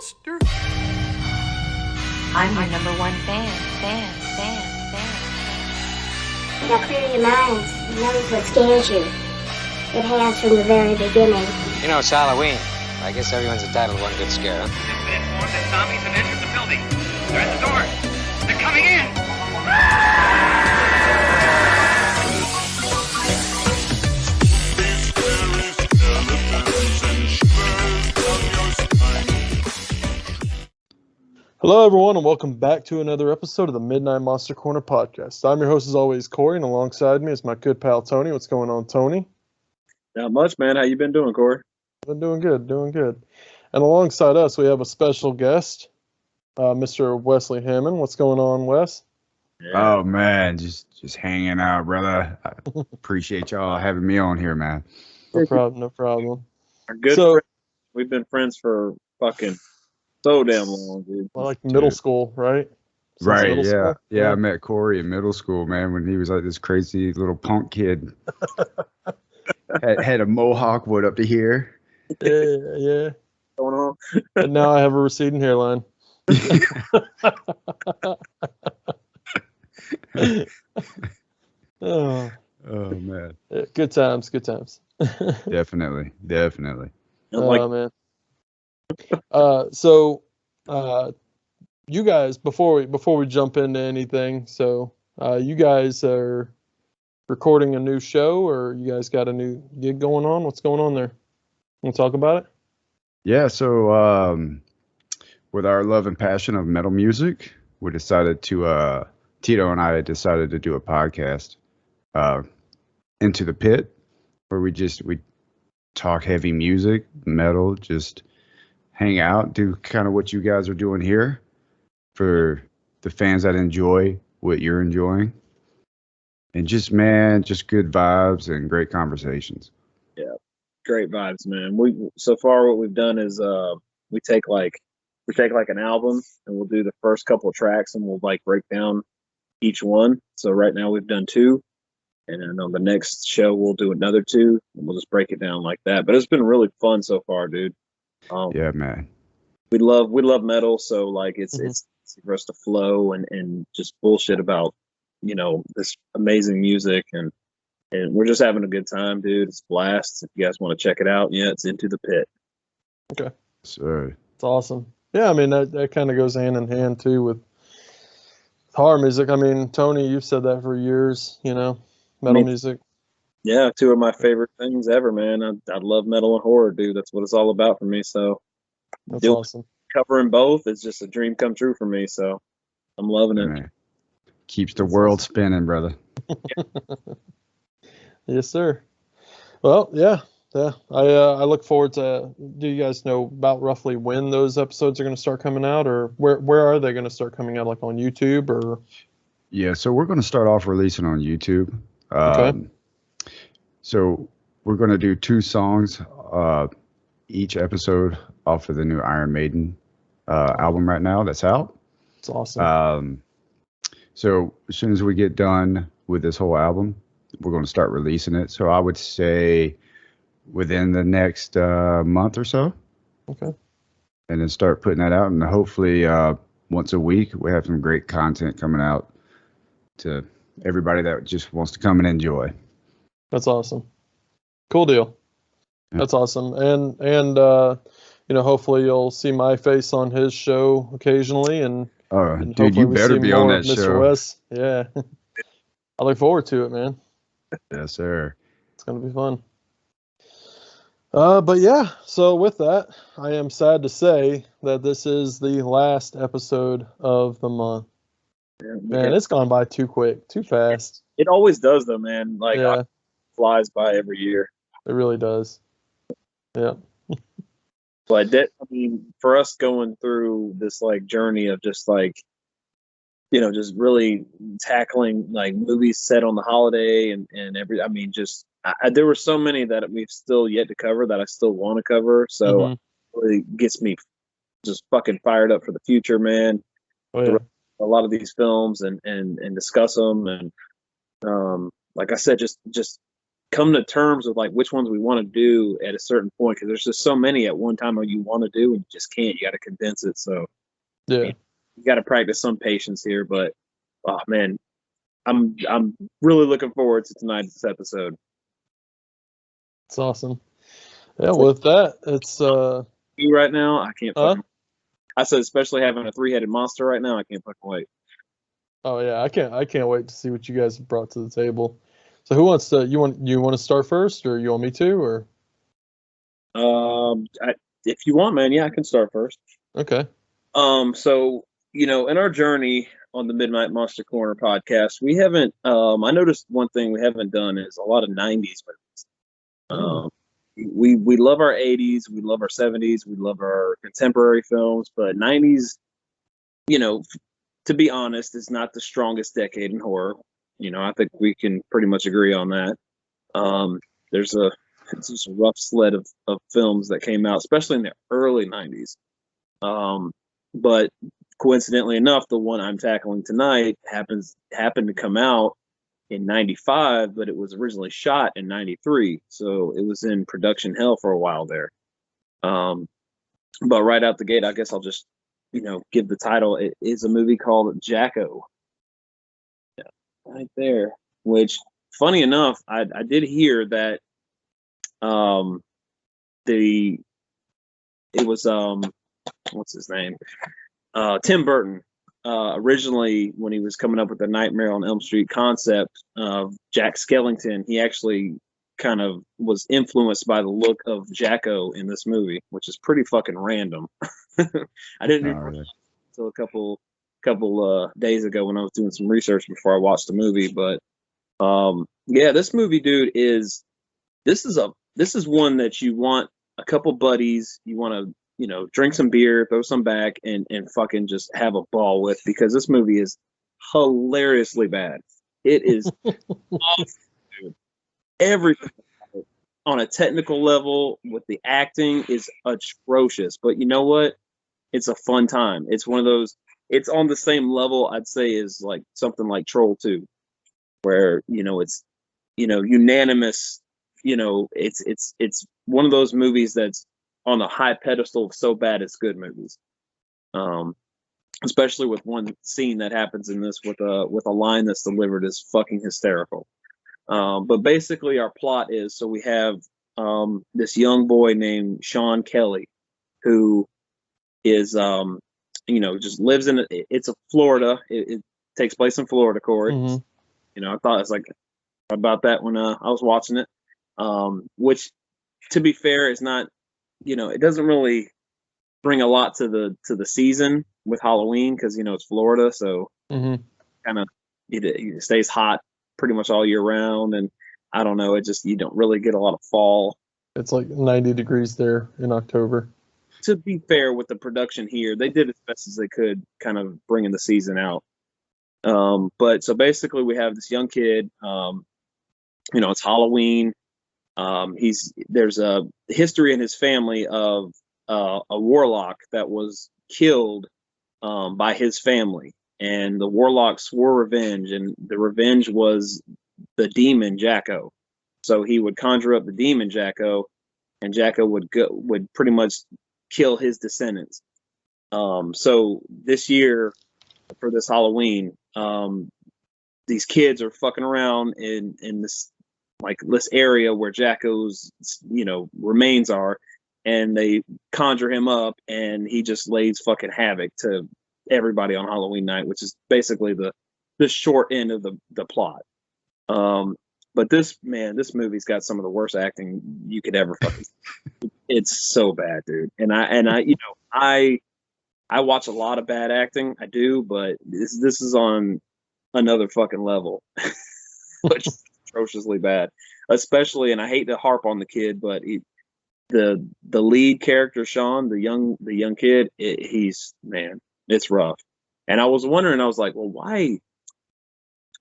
monster. I'm your number one fan. Now clear your minds. Notice what scares you. It has from the very beginning. You know, it's Halloween. I guess everyone's entitled to one good scare, huh? Just been informed that zombies have entered the building. They're at the door. They're coming in. Hello, everyone, and welcome back to another episode of the Midnight Monster Corner podcast. I'm your host, as always, Corey, and alongside me is my good pal, Tony. What's going on, Tony? Not much, man. How you been doing, Corey? Been doing good. And alongside us, we have a special guest, Mr. Wesley Hammond. What's going on, Wes? Yeah. Oh, man, just hanging out, brother. I appreciate y'all having me on here, man. No problem. Our good friends. We've been friends for fucking so damn long, dude. Well, like middle school, right? Right, yeah. Yeah, I met Corey in middle school, man, when he was like this crazy little punk kid. had a mohawk wood up to here. Yeah. Going on. And now I have a receding hairline. Oh man. Good times. Definitely. Oh man. So you guys, before we jump into anything, so you guys are recording a new show, or you guys got a new gig going on? What's going on there? Want to talk about it? Yeah, so with our love and passion of metal music, we decided to Tito and I decided to do a podcast, Into the Pit, where we talk heavy music, metal, just hang out, do kind of what you guys are doing here for the fans that enjoy what you're enjoying. And just good vibes and great conversations. Yeah, great vibes, man. So far what we've done is we take like an album and we'll do the first couple of tracks and we'll like break down each one. So right now we've done 2, and then on the next show we'll do another 2, and we'll just break it down like that. But it's been really fun so far, dude. Yeah, man. We love metal, so like it's for us to flow and just bullshit about, you know, this amazing music, and we're just having a good time, dude. It's a blast. If you guys want to check it out, yeah, it's Into the Pit. Okay. Sorry. It's awesome. Yeah, I mean that kind of goes hand in hand too with horror music. I mean, Tony, you've said that for years, you know, metal music. Yeah, 2 of my favorite things ever, man. I love metal and horror, dude. That's what it's all about for me. So that's awesome. Covering both is just a dream come true for me. So I'm loving it. Man. Keeps the world spinning, brother. Yes, sir. Well, yeah. I look forward to. Do you guys know about roughly when those episodes are going to start coming out, or where are they going to start coming out? Like on YouTube, or? Yeah, so we're going to start off releasing on YouTube. Okay. So we're going to do 2 songs each episode off of the new Iron Maiden album right now that's out. It's awesome. So as soon as we get done with this whole album, we're going to start releasing it. So I would say within the next month or so. Okay. And then start putting that out. And hopefully once a week, we have some great content coming out to everybody that just wants to come and enjoy. That's awesome. Cool deal. Yeah. That's awesome. And you know, hopefully you'll see my face on his show occasionally, and dude, you better be on that Mr. show. West. Yeah. I look forward to it, man. Yes, sir. It's going to be fun. But yeah, so with that, I am sad to say that this is the last episode of the month. Yeah, man, it's gone by too quick, too fast. It always does, though, man. Like, yeah. It flies by every year. It really does. Yeah. But I mean, for us going through this like journey of just like, you know, just really tackling like movies set on the holiday and I mean, just there were so many that we've still yet to cover that I still want to cover. So it really gets me just fucking fired up for the future, man. Oh, yeah. A lot of these films and discuss them, and like I said, just come to terms with like which ones we want to do at a certain point, because there's just so many at one time that you want to do and you just can't. You got to condense it. So Yeah. you got to practice some patience here. But oh man, I'm really looking forward to tonight's episode. It's awesome. Yeah, with that, it's You right now, I can't. Huh? I said, especially having a 3-headed monster right now, I can't fucking wait. oh yeah, I can't wait to see what you guys have brought to the table. So who wants to you want to start first, or you want me to, or If you want, man, yeah, I can start first. okay. So in our journey on the Midnight Monster Corner podcast, we haven't. I noticed one thing we haven't done is a lot of '90s movies. We love our '80s, we love our '70s, we love our contemporary films, but '90s, to be honest, is not the strongest decade in horror. I think we can pretty much agree on that. There's it's a rough sled of films that came out, especially in the early '90s. But coincidentally enough, the one I'm tackling tonight happened to come out in '95, but it was originally shot in '93, so it was in production hell for a while there. But right out the gate, I guess I'll just give the title. It is a movie called Jacko. Yeah, right there. Which, funny enough, I did hear that it was what's his name? Tim Burton. Originally, when he was coming up with the Nightmare on Elm Street concept of Jack Skellington, he actually kind of was influenced by the look of Jacko in this movie, which is pretty fucking random. I didn't know until a couple days ago when I was doing some research before I watched the movie. But yeah, this movie, dude, this is one that you want a couple buddies, you want to drink some beer, throw some back, and fucking just have a ball with, because this movie is hilariously bad. It is awful, dude. Everything on a technical level with the acting is atrocious. But you know what? It's a fun time. It's one of those. It's on the same level, I'd say, as like something like Troll 2, where it's unanimous. It's one of those movies that's on a high pedestal of so bad it's good movies. Especially with one scene that happens in this with a line that's delivered is fucking hysterical. But basically our plot is, so we have this young boy named Sean Kelly, who is just lives in it's a Florida. It takes place in Florida, Corey. Mm-hmm. I thought it's like about that when I was watching it. Which, to be fair, is not, it doesn't really bring a lot to the season with Halloween, because it's Florida, so kind of it stays hot pretty much all year round, and I don't know, you don't really get a lot of fall. It's like 90 degrees there in October. To be fair with the production here, they did as best as they could, kind of bringing the season out. But so basically, we have this young kid. It's Halloween. There's a history in his family of a warlock that was killed by his family, and the warlock swore revenge, and the revenge was the demon Jacko. So he would conjure up the demon Jacko, and Jacko would pretty much kill his descendants. So this year, for this Halloween, these kids are fucking around in this area where Jacko's remains are, and they conjure him up, and he just lays fucking havoc to everybody on Halloween night, which is basically the short end of the plot. But this movie's got some of the worst acting you could ever fucking see. It's so bad, dude. And I watch a lot of bad acting, I do, but this is on another fucking level. Which is atrociously bad. Especially, and I hate to harp on the kid, but the lead character, Sean, the young kid, it's rough. And I was wondering, I was like, well, why,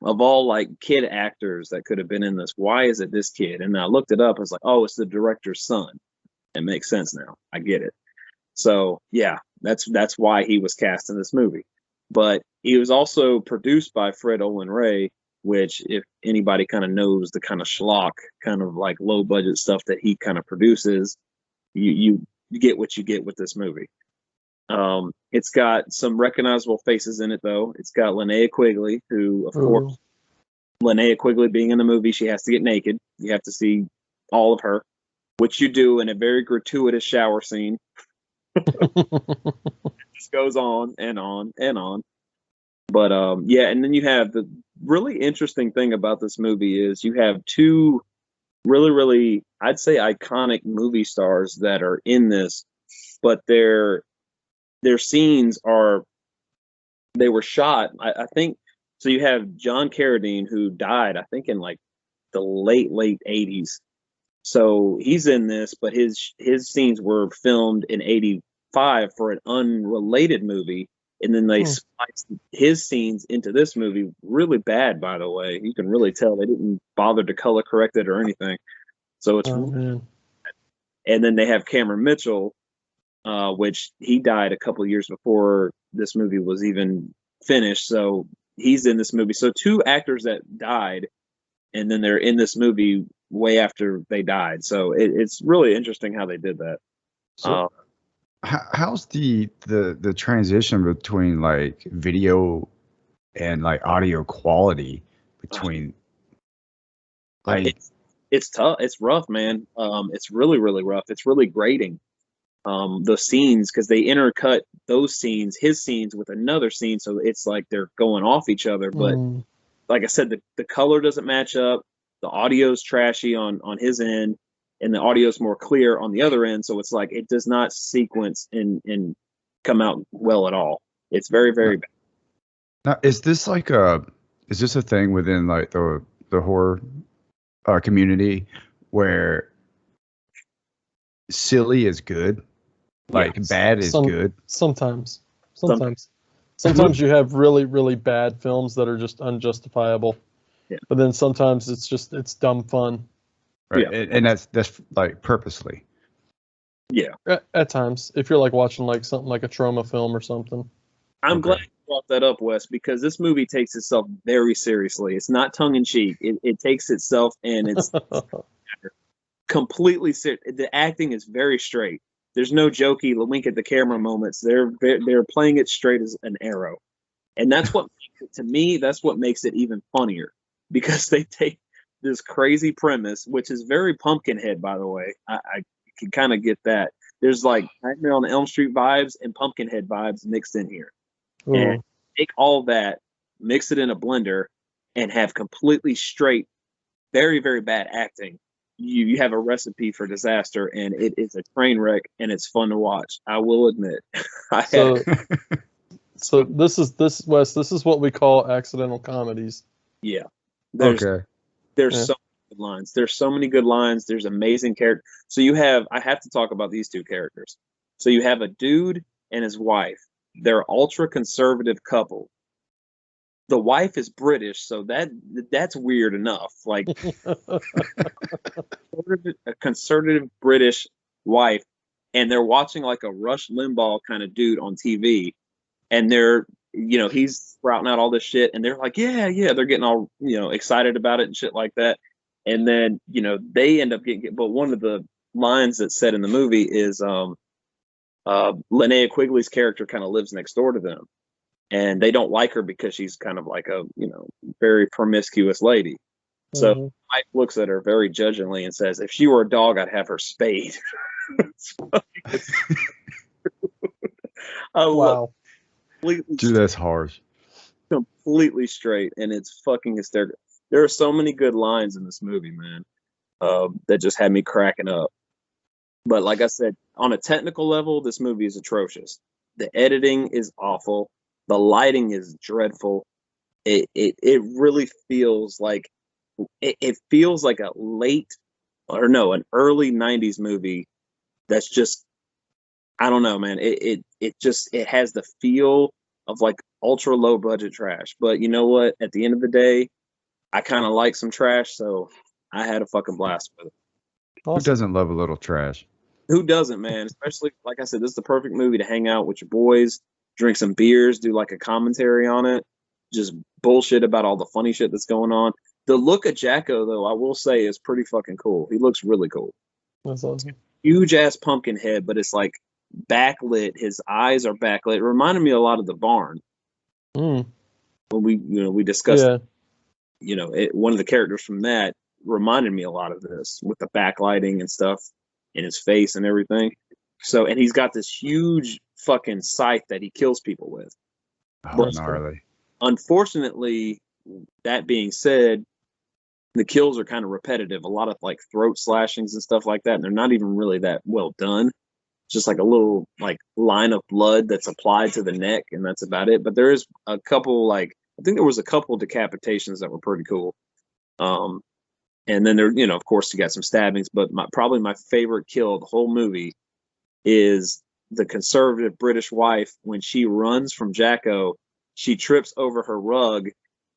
of all kid actors that could have been in this, why is it this kid? And I looked it up. I was like, oh, it's the director's son. It makes sense now. I get it. So yeah, that's why he was cast in this movie. But he was also produced by Fred Olen Ray, which if anybody kind of knows the kind of schlock, kind of like low budget stuff that he kind of produces, you get what you get with this movie. It's got some recognizable faces in it, though. It's got Linnea Quigley, who, of course, Linnea Quigley being in the movie, she has to get naked. You have to see all of her, which you do in a very gratuitous shower scene. It just goes on and on and on. But yeah, and then you have the really interesting thing about this movie is you have two really, really, I'd say iconic movie stars that are in this, but their scenes they were shot, I think. So you have John Carradine, who died, I think, in like the late 80s. So he's in this, but his scenes were filmed in 85 for an unrelated movie. And then they spliced his scenes into this movie really bad, by the way. You can really tell they didn't bother to color correct it or anything. So it's and then they have Cameron Mitchell, which he died a couple of years before this movie was even finished. So he's in this movie. So two actors that died, and then they're in this movie way after they died. So it's really interesting how they did that. So how's the transition between like video and like audio quality between like it's tough. It's rough, man. It's really, really rough. It's really grating. The scenes, because they intercut those scenes, his scenes, with another scene, so it's like they're going off each other. But like I said, the color doesn't match up. The audio's trashy on his end, and the audio's more clear on the other end. So it's like it does not sequence and come out well at all. It's very, very bad. Now, is this a thing within like the horror community where silly is good, like bad is good? Sometimes you have really, really bad films that are just unjustifiable. Yeah. But then sometimes it's dumb fun. Right. Yeah. And that's like purposely. Yeah. At times, if you're like watching like something like a trauma film or something. I'm glad you brought that up, Wes, because this movie takes itself very seriously. It's not tongue in cheek. It takes itself, and it's completely serious. The acting is very straight. There's no jokey wink at the camera moments. They're playing it straight as an arrow, and that's what to me that's what makes it even funnier, because they take this crazy premise, which is very Pumpkinhead, by the way. I can kind of get that. There's like Nightmare on Elm Street vibes and Pumpkinhead vibes mixed in here. And take all that, mix it in a blender, and have completely straight, very, very bad acting. You have a recipe for disaster, and it is a train wreck, and it's fun to watch. I will admit. So this is what we call accidental comedies. Yeah. There's so many good lines. There's so many good lines. There's amazing characters. So I have to talk about these two characters. So you have a dude and his wife. They're ultra conservative couple. The wife is British, so that's weird enough. Like a conservative British wife, and they're watching like a Rush Limbaugh kind of dude on TV, and they're he's sprouting out all this shit, and they're like, yeah, they're getting all excited about it and shit like that, and then they end up getting. But one of the lines that's said in the movie is Linnea Quigley's character kind of lives next door to them, and they don't like her because she's kind of like a very promiscuous lady. So Mike looks at her very judgingly and says, if she were a dog, I'd have her spayed. Wow. Dude, that's harsh. Completely straight, and it's fucking hysterical. There are so many good lines in this movie, man, that just had me cracking up. But like I said, on a technical level, this movie is atrocious. The editing is awful. The lighting is dreadful. It really feels like it feels like an early 90s movie that's just, I don't know, man. It has the feel of like ultra low budget trash. But you know what? At the end of the day, I kind of like some trash, so I had a fucking blast with it. Awesome. Who doesn't love a little trash? Who doesn't, man? Especially, like I said, this is the perfect movie to hang out with your boys, drink some beers, do like a commentary on it. just bullshit about all the funny shit that's going on. The look of Jacko, though, I will say, is pretty fucking cool. He looks really cool. That's awesome. Huge ass pumpkin head, but it's like backlit. His eyes are backlit. It reminded me a lot of The Barn. Mm. When we discussed, Yeah. one of the characters from that reminded me a lot of this with the backlighting and stuff in his face and everything. So, and he's got this huge fucking scythe that he kills people with. Oh, gnarly. Unfortunately, that being said, the kills are kind of repetitive. A lot of like throat slashings and stuff like that, and they're not even really that well done. Just like a little like line of blood that's applied to the neck, and that's about it. But there is a couple, I think there was a couple decapitations that were pretty cool. And then there, of course, you got some stabbings. But probably my favorite kill of the whole movie is the conservative British wife. When she runs from Jacko, she trips over her rug,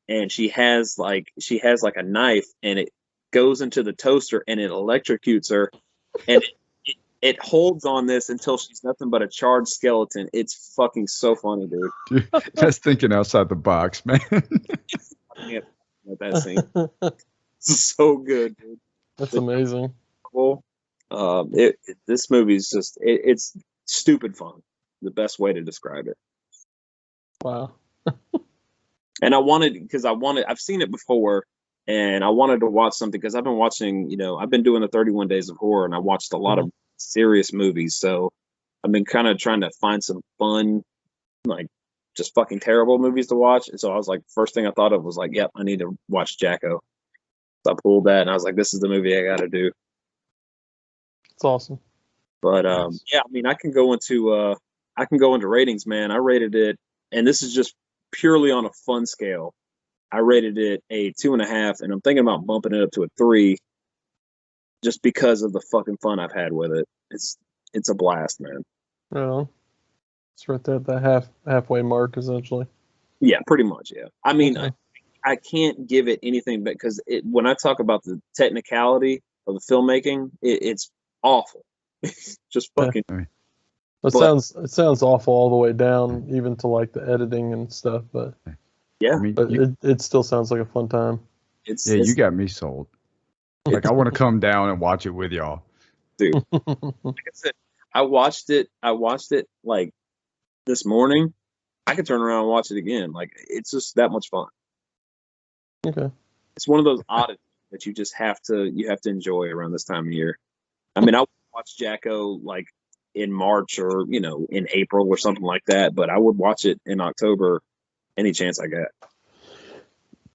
and she has like a knife, and it goes into the toaster, and it electrocutes her, and it holds on this until she's nothing but a charred skeleton. It's fucking so funny, dude. Just thinking outside the box, man. That scene. It's so good, dude. That's amazing. This movie is just it's stupid fun. The best way to describe it. Wow. And I've seen it before, and I wanted to watch something because I've been watching, I've been doing the 31 Days of Horror, and I watched a lot of serious movies. So I've been kind of trying to find some fun, like just fucking terrible movies to watch. And so I was like, first thing I thought of was like, yep, I need to watch Jacko. So I pulled that, and I was like, this is the movie I got to do. It's awesome. But yeah, I mean, I can go into ratings, man. I rated it, and this is just purely on a fun scale. I rated it a 2.5, and I'm thinking about bumping it up to a 3, just because of the fucking fun I've had with it. It's a blast, man. Well, it's right there at the halfway mark, essentially. Yeah, pretty much. Yeah. I mean, Okay. I can't give it anything, but because when I talk about the technicality of the filmmaking, it's awful. Just fucking. It sounds awful all the way down, even to like the editing and stuff. But yeah, I mean, but it still sounds like a fun time. You got me sold. Like, I want to come down and watch it with y'all. Dude. Like I said, I watched it like this morning. I could turn around and watch it again. Like, it's just that much fun. Okay. It's one of those oddities that you just have to enjoy around this time of year. I mean, I would watch Jacko like in March or in April or something like that, but I would watch it in October any chance I got.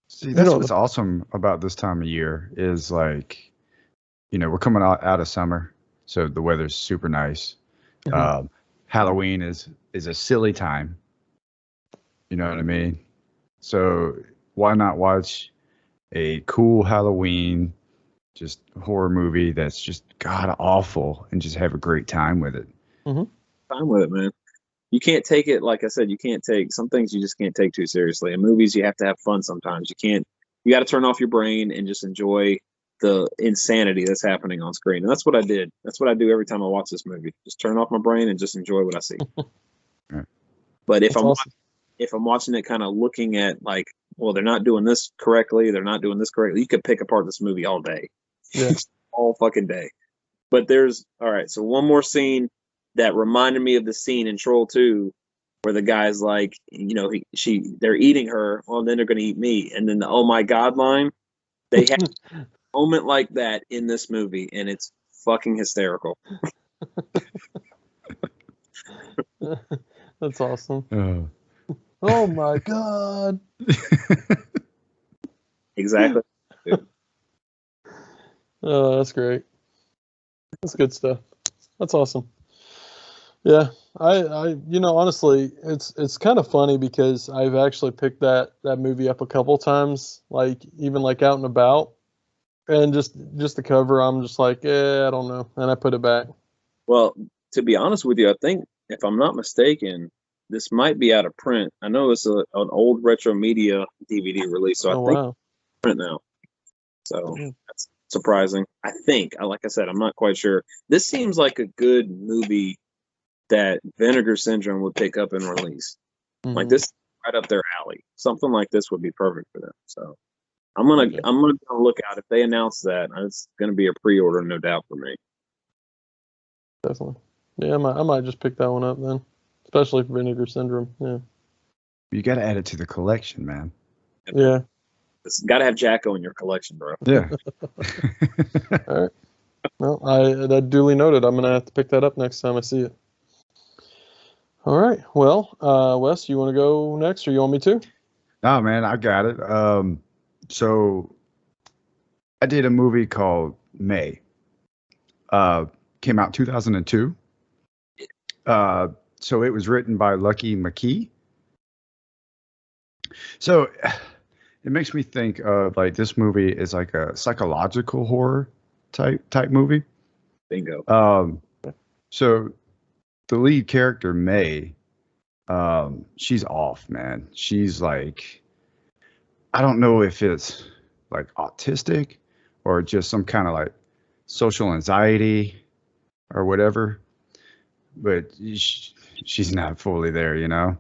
See, that's what's awesome about this time of year is like, we're coming out of summer, so the weather's super nice. Mm-hmm. Halloween is a silly time. You know what I mean? So why not watch a cool Halloween, just horror movie that's just god awful and just have a great time with it? Mm-hmm. Time with it, man. You can't take it, like I said, some things you just can't take too seriously. In movies, you have to have fun sometimes. You got to turn off your brain and just enjoy the insanity that's happening on screen. And that's what I did. That's what I do every time I watch this movie. Just turn off my brain and just enjoy what I see. Right. But if That's I'm watching it kind of looking at like, well, they're not doing this correctly, they're not doing this correctly, you could pick apart this movie all day. Yeah. All fucking day. But so one more scene that reminded me of the scene in Troll 2 where the guy's like, they're eating her, well, then they're going to eat me. And then the "oh my God" line, they have a moment like that in this movie, and it's fucking hysterical. That's awesome. Oh my God. Exactly. Oh, that's great. That's good stuff. That's awesome. Yeah, I honestly, it's kind of funny because I've actually picked that movie up a couple times, like even like out and about, and just the cover, I'm just like, I don't know, and I put it back. Well, to be honest with you, I think if I'm not mistaken, this might be out of print. I know it's an old Retro Media DVD release, so I think Wow. it's print now. So Yeah. that's surprising. I think, like I said, I'm not quite sure. This seems like a good movie that Vinegar Syndrome would pick up and release. Mhm. Like, this is right up their alley. alley. Something like this would be perfect for them. So I'm gonna look out if they announce that. It's gonna be a pre-order, no doubt for me. Definitely. Yeah, I might just pick that one up then, especially for Vinegar Syndrome. Yeah. You got to add it to the collection, man. Yeah. It's got to have Jacko in your collection, bro. Yeah. All right. Well, that duly noted. I'm gonna have to pick that up next time I see it. All right. Well, Wes, you want to go next, or you want me to? No, man, I got it. So I did a movie called May. Came out 2002. So it was written by Lucky McKee. So it makes me think of like this movie is like a psychological horror type movie. Bingo. So the lead character May, she's off, man. She's like, I don't know if it's like autistic or just some kind of like social anxiety or whatever, but she's not fully there, you know?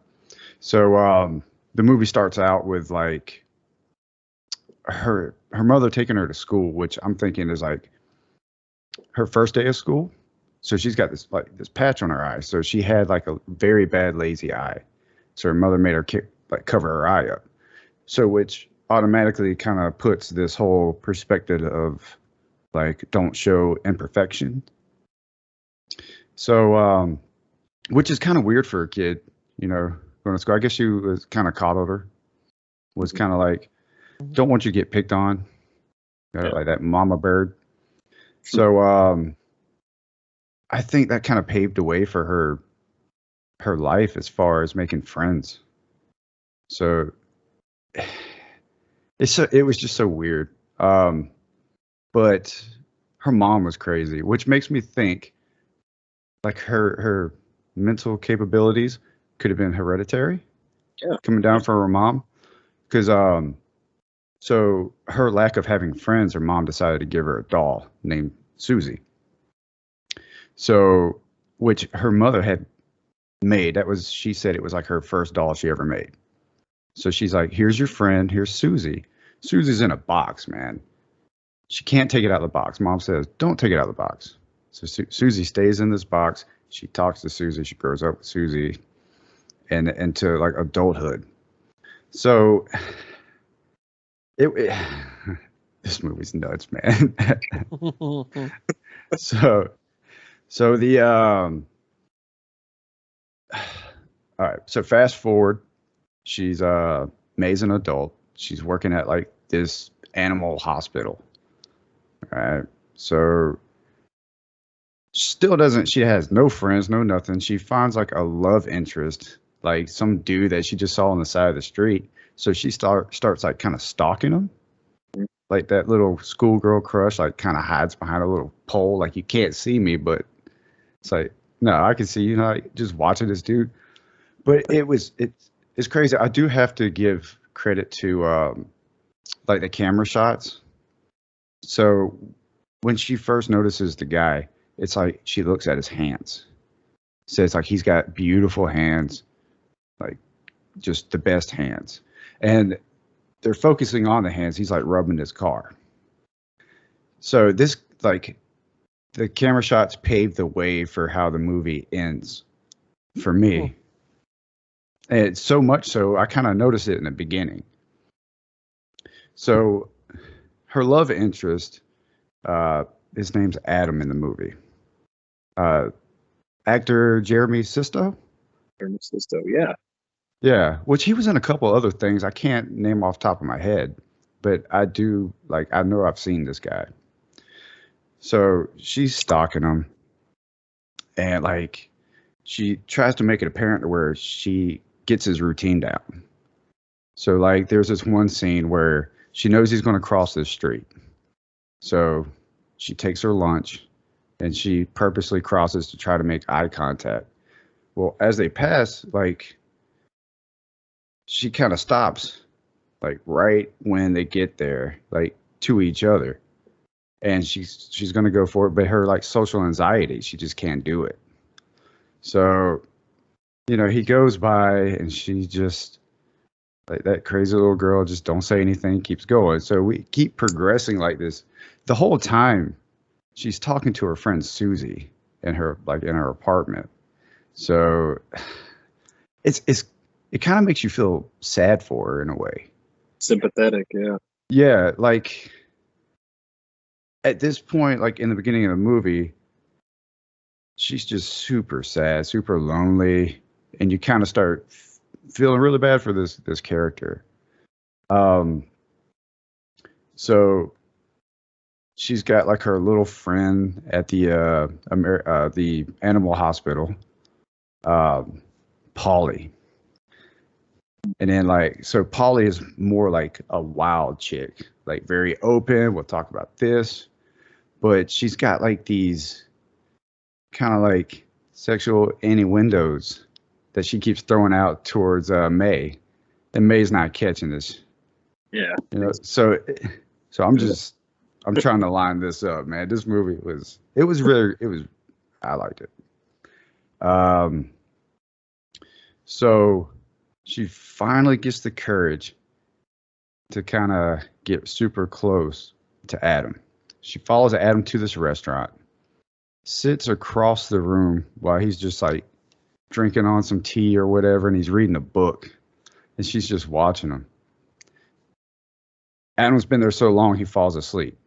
So the movie starts out with like her mother taking her to school, which I'm thinking is like her first day of school. So she's got this patch on her eye. So she had like a very bad lazy eye. So her mother made her cover her eye up. So which automatically kind of puts this whole perspective of like don't show imperfection. So which is kind of weird for a kid, you know, going to school. I guess she was kind of coddled her. Was kind of like, don't want you to get picked on, you know, like that mama bird. So I think that kind of paved the way for her life as far as making friends. So it was just so weird. But her mom was crazy, which makes me think like her mental capabilities could have been hereditary. Yeah. Coming down from her mom. Because so her lack of having friends, her mom decided to give her a doll named Susie. So, which her mother had made. She said it was like her first doll she ever made. So she's like, here's your friend, here's Susie. Susie's in a box, man. She can't take it out of the box. Mom says, don't take it out of the box. So Susie stays in this box. She talks to Susie. She grows up with Susie and into like adulthood. So this movie's nuts, man. So the all right, so fast forward, she's May's an adult. She's working at like this animal hospital. All right. So she has no friends, no nothing. She finds like a love interest, like some dude that she just saw on the side of the street. So she starts like kind of stalking him. Like that little schoolgirl crush, like kind of hides behind a little pole. Like you can't see me, but it's like, no, I can see you, know, like, just watching this dude. But it's crazy. I do have to give credit to like the camera shots. So when she first notices the guy, it's like she looks at his hands. So it's like he's got beautiful hands, like just the best hands. And they're focusing on the hands. He's like rubbing his car. So this, like, the camera shots paved the way for how the movie ends for me. And it's so much so I kind of noticed it in the beginning. So her love interest, his name's Adam in the movie. Actor Jeremy Sisto. Jeremy Sisto, yeah. Yeah, which he was in a couple other things I can't name off the top of my head, but I do, like, I know I've seen this guy. So she's stalking him, and like she tries to make it apparent to where she gets his routine down. So like there's this one scene where she knows he's going to cross the street. So she takes her lunch and she purposely crosses to try to make eye contact. Well, as they pass, like she kind of stops, like right when they get there, like to each other. And she's going to go for it, but her like social anxiety, she just can't do it. So, you know, he goes by and she just Like that crazy little girl just don't say anything, keeps going. So we keep progressing like this. The whole time she's talking to her friend Susie in her apartment. So it kind of makes you feel sad for her in a way. Sympathetic, yeah. Yeah, like at this point, like in the beginning of the movie, she's just super sad, super lonely, and you kind of start feeling really bad for this character. So she's got like her little friend at the animal hospital, Polly. And then so Polly is more like a wild chick, like very open. We'll talk about this, but she's got like these kind of like sexual innuendos that she keeps throwing out towards May, and May's not catching this. Yeah. So I'm trying to line this up, man. This movie I liked it. So she finally gets the courage to kind of get super close to Adam. She follows Adam to this restaurant, sits across the room while he's just like drinking on some tea or whatever, and he's reading a book, and she's just watching him. Adam's been there so long he falls asleep.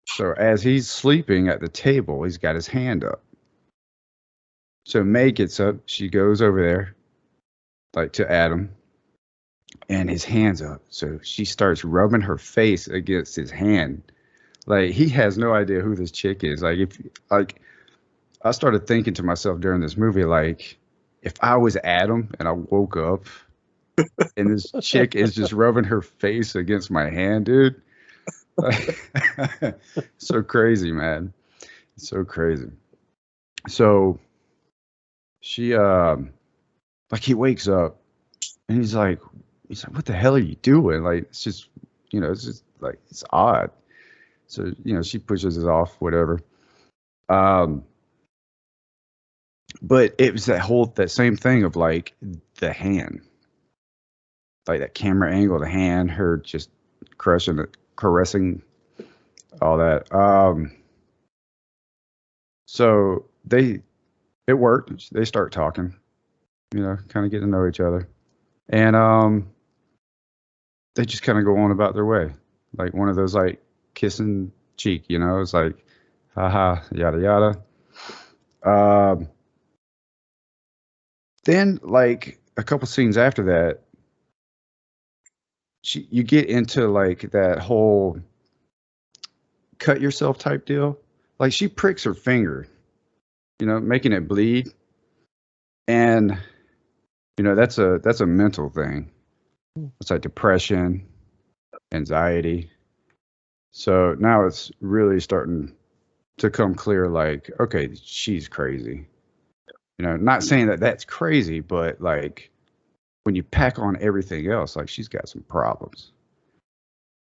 So as he's sleeping at the table, he's got his hand up. So May gets up, she goes over there, like to Adam, and his hand's up. So she starts rubbing her face against his hand. Like he has no idea who this chick is. I started thinking to myself during this movie, like, if I was Adam and I woke up and this chick is just rubbing her face against my hand, dude. So crazy, man. So crazy. So she he wakes up and he's like, what the hell are you doing? Like, it's just, it's just like, it's odd. So, she pushes it off, whatever. But it was that same thing of like the hand, like that camera angle, the hand, her just crushing it, caressing, all that. So it worked. They start talking, kind of get to know each other, and they just kind of go on about their way, like one of those like kissing cheek, it's like, haha, yada yada. Then like a couple scenes after that, you get into like that whole cut yourself type deal. Like she pricks her finger, making it bleed. And, that's a mental thing. It's like depression, anxiety. So now it's really starting to come clear, like, okay, she's crazy. Not saying that that's crazy, but like when you pack on everything else, like she's got some problems.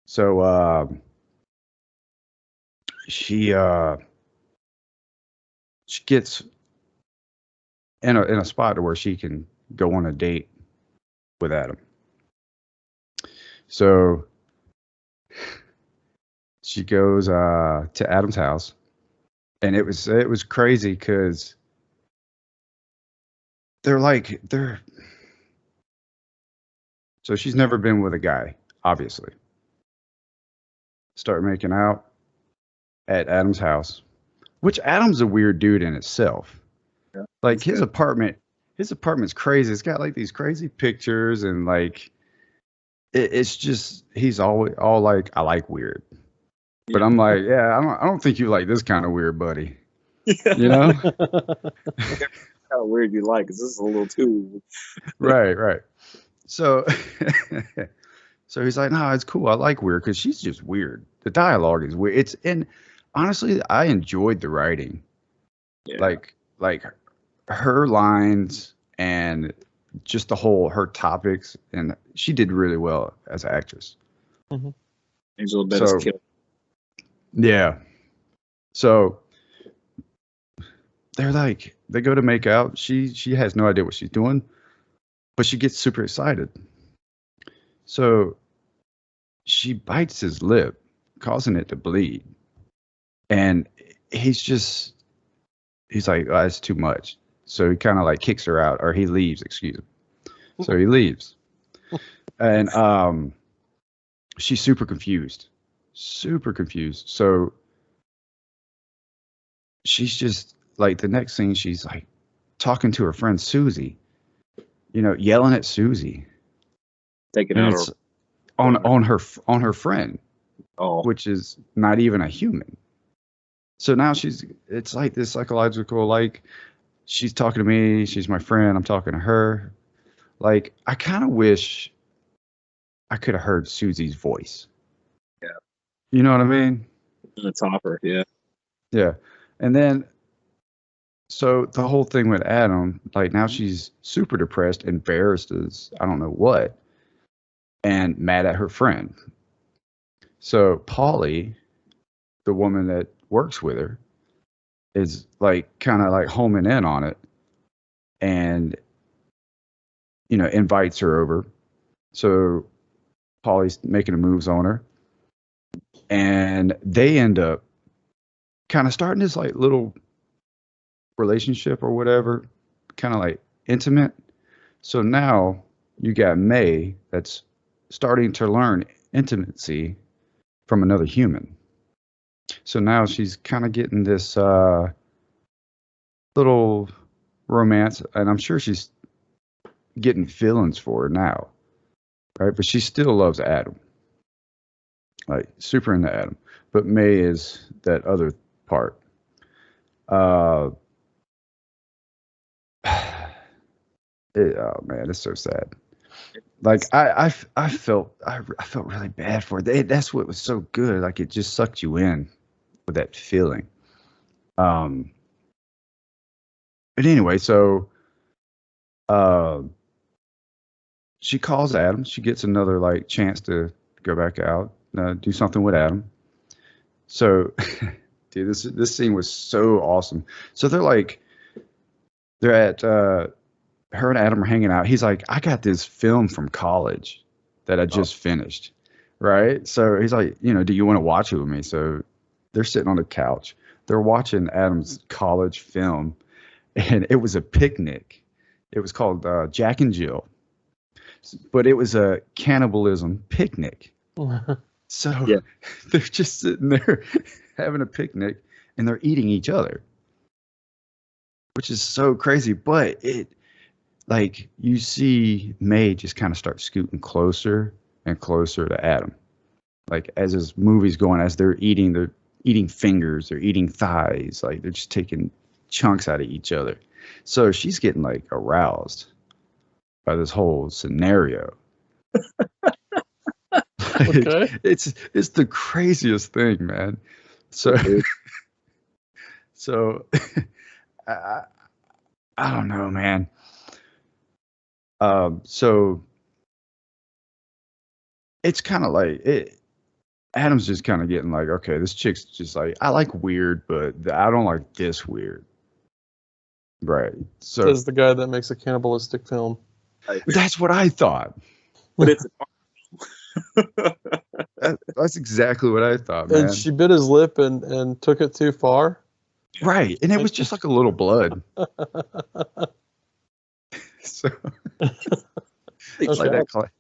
So she gets in a spot to where she can go on a date with Adam. So she goes to Adam's house, and it was crazy because so she's never been with a guy, obviously. Start making out at Adam's house, which Adam's a weird dude in itself. Yeah, like his apartment's crazy. It's got like these crazy pictures, and like it's just, he's all like, I like weird. But I'm like, yeah, I don't think you like this kind of weird, buddy. Yeah. How weird you like, 'cause this is a little too. Right. So so he's like, no, it's cool. I like weird because she's just weird. The dialogue is weird. And honestly, I enjoyed the writing. Yeah. Like her lines and just her topics, and she did really well as an actress. Mm-hmm. Angela Bettis killed. Yeah. So they go to make out. She has no idea what she's doing, but she gets super excited. So she bites his lip, causing it to bleed. And he's like, oh, that's too much. So he kind of like kicks her out, or he leaves, excuse me. So he leaves. And she's super confused. So she's just like, the next thing, she's like talking to her friend Susie, yelling at Susie. Taking And out it's on her friend, Oh, which is not even a human. So now it's like this psychological, like, she's talking to me, she's my friend, I'm talking to her. Like, I kind of wish I could have heard Susie's voice. Yeah. You know what I mean? the topper. Yeah. Yeah. And then, so the whole thing with Adam, like, now she's super depressed, embarrassed as I don't know what, and mad at her friend. So Polly, the woman that works with her, is like kind of like homing in on it, and invites her over. So Polly's making moves on her, and they end up kind of starting this like little relationship or whatever, kind of like intimate. So now you got May that's starting to learn intimacy from another human. So now she's kind of getting this little romance, and I'm sure she's getting feelings for her now, right? But she still loves Adam, like super into Adam. But May is that other part. Oh man, it's so sad. Like I felt really bad for it. That's what was so good. Like, it just sucked you in with that feeling. But anyway, so she calls Adam. She gets another like chance to go back out, do something with Adam. So, dude, this scene was so awesome. So they're at her and Adam are hanging out. He's like, I got this film from college that I just finished, right? So he's like, do you want to watch it with me? So they're sitting on the couch. They're watching Adam's college film, and it was a picnic. It was called Jack and Jill, but it was a cannibalism picnic. So Yeah. they're just sitting there having a picnic, and they're eating each other, which is so crazy. But like, you see May just kind of start scooting closer and closer to Adam. Like, as this movie's going, as they're eating fingers, they're eating thighs, like they're just taking chunks out of each other. So she's getting like aroused by this whole scenario. Okay. It's the craziest thing, man. So I don't know, man. So it's kind of like Adam's just kind of getting like, okay, this chick's just like, I like weird, but I don't like this weird. Right. So Says the guy that makes a cannibalistic film. that's what I thought. But it's That's exactly what I thought, man. And she bit his lip and took it too far. Right. And it was just like a little blood. So it's like that.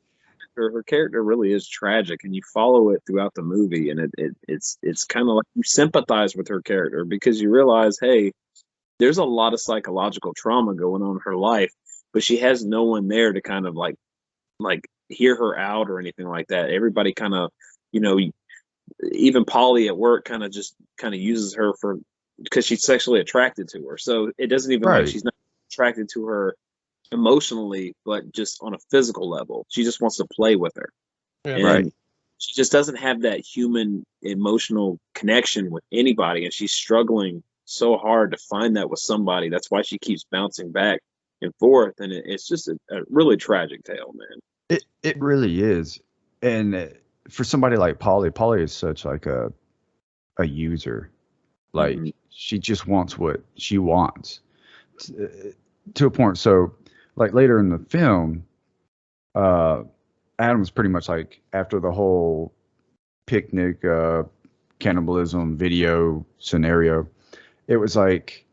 her character really is tragic, and you follow it throughout the movie, and it's kind of like you sympathize with her character because you realize, hey, there's a lot of psychological trauma going on in her life, but she has no one there to kind of like hear her out or anything like that. Everybody kind of, even Polly at work kind of uses her because she's sexually attracted to her. So it doesn't even like she's not attracted to her emotionally, but just on a physical level. She just wants to play with her. Yeah, and right. She just doesn't have that human emotional connection with anybody, and she's struggling so hard to find that with somebody. That's why she keeps bouncing back and forth, and it's just a really tragic tale, man. It really is. And for somebody like Polly is such like a user. Like, she just wants what she wants to a point. So like later in the film, Adam's pretty much like after the whole picnic cannibalism video scenario, it was like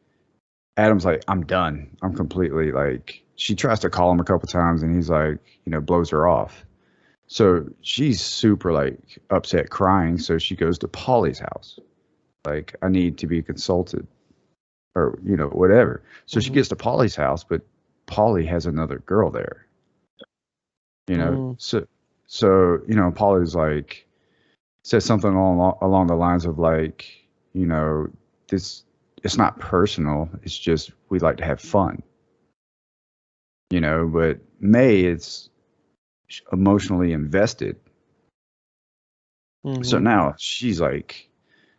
Adam's like, I'm done. I'm completely like, she tries to call him a couple times and he's like, blows her off. So she's super like upset, crying. So she goes to Polly's house. Like, I need to be consulted or, whatever. So she gets to Polly's house, but Polly has another girl there. So Polly's like, says something along the lines of like, this, it's not personal. It's just, we like to have fun, but May is emotionally invested. So now she's like,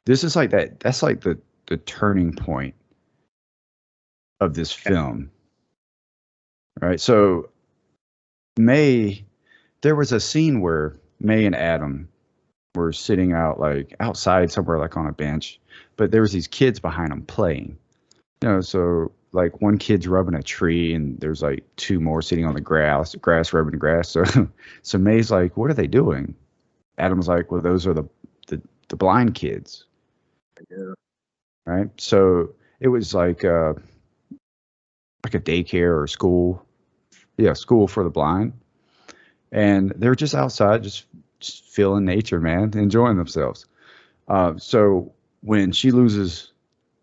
this is like that's like the turning point of this film. Right. So May, there was a scene where May and Adam were sitting outside somewhere like on a bench, but there was these kids behind them playing. So like one kid's rubbing a tree and there's like two more sitting on the grass rubbing the grass. So May's like, what are they doing? Adam's like, well, those are the blind kids. Yeah. Right. So it was like a daycare or school. Yeah, school for the blind. And they're just outside, just feeling nature, man, enjoying themselves. So when she loses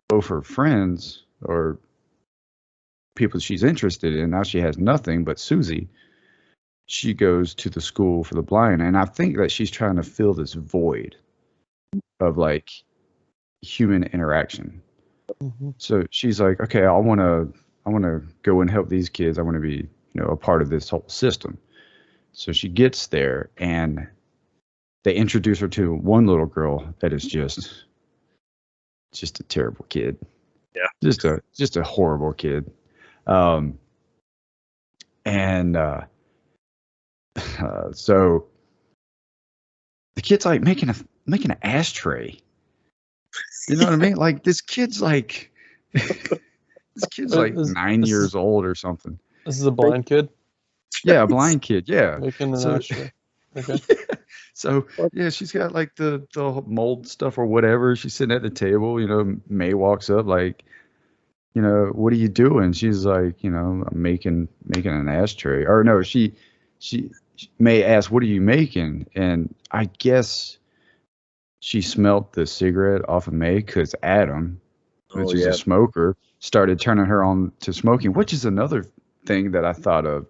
both her friends or people she's interested in, now she has nothing but Susie. She goes to the school for the blind. And I think that she's trying to fill this void of like human interaction. So she's like, okay, I want to go and help these kids. I want to be, a part of this whole system. So she gets there and they introduce her to one little girl that is just a terrible kid. Yeah. Just a horrible kid. So the kid's like making an ashtray. You know what I mean? Like this kid's like 9 years old or something. This is a blind kid? Yeah, a blind kid. Yeah. Making an ashtray. Okay. So yeah, she's got like the mold stuff or whatever. She's sitting at the table. May walks up like, what are you doing? She's like, I'm making an ashtray. Or no, she May asks, what are you making? And I guess she smelt the cigarette off of May because Adam, which is a smoker, started turning her on to smoking, which is another thing that I thought of.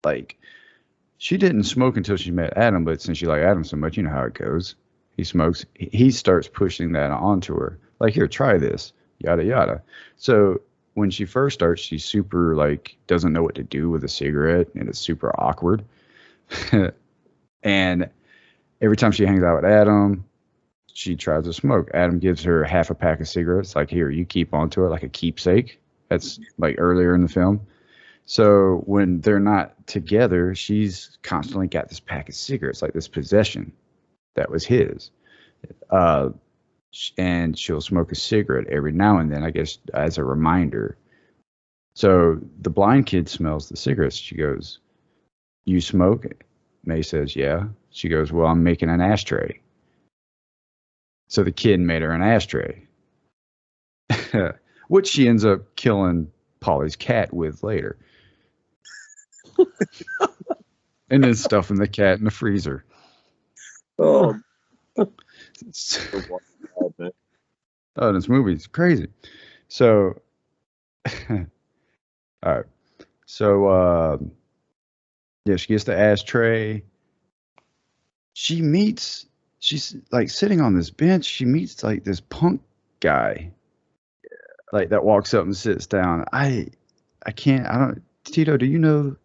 Like, she didn't smoke until she met Adam, but since she liked Adam so much, you know how it goes. He smokes. He starts pushing that onto her. Like, here, try this, yada, yada. So when she first starts, she's super, like, doesn't know what to do with a cigarette, and it's super awkward. And every time she hangs out with Adam, she tries to smoke. Adam gives her half a pack of cigarettes, like, here, you keep onto it, like a keepsake. That's, like, earlier in the film. So when they're not together, she's constantly got this pack of cigarettes, like this possession that was his. And she'll smoke a cigarette every now and then, I guess, as a reminder. So the blind kid smells the cigarettes. She goes, you smoke? May says, yeah. She goes, well, I'm making an ashtray. So the kid made her an ashtray, which she ends up killing Polly's cat with later. And then stuffing the cat in the freezer. Oh, this movie's crazy. So, all right. So, yeah, she gets the ashtray. She's like sitting on this bench. She meets like this punk guy, like that walks up and sits down. Tito, do you know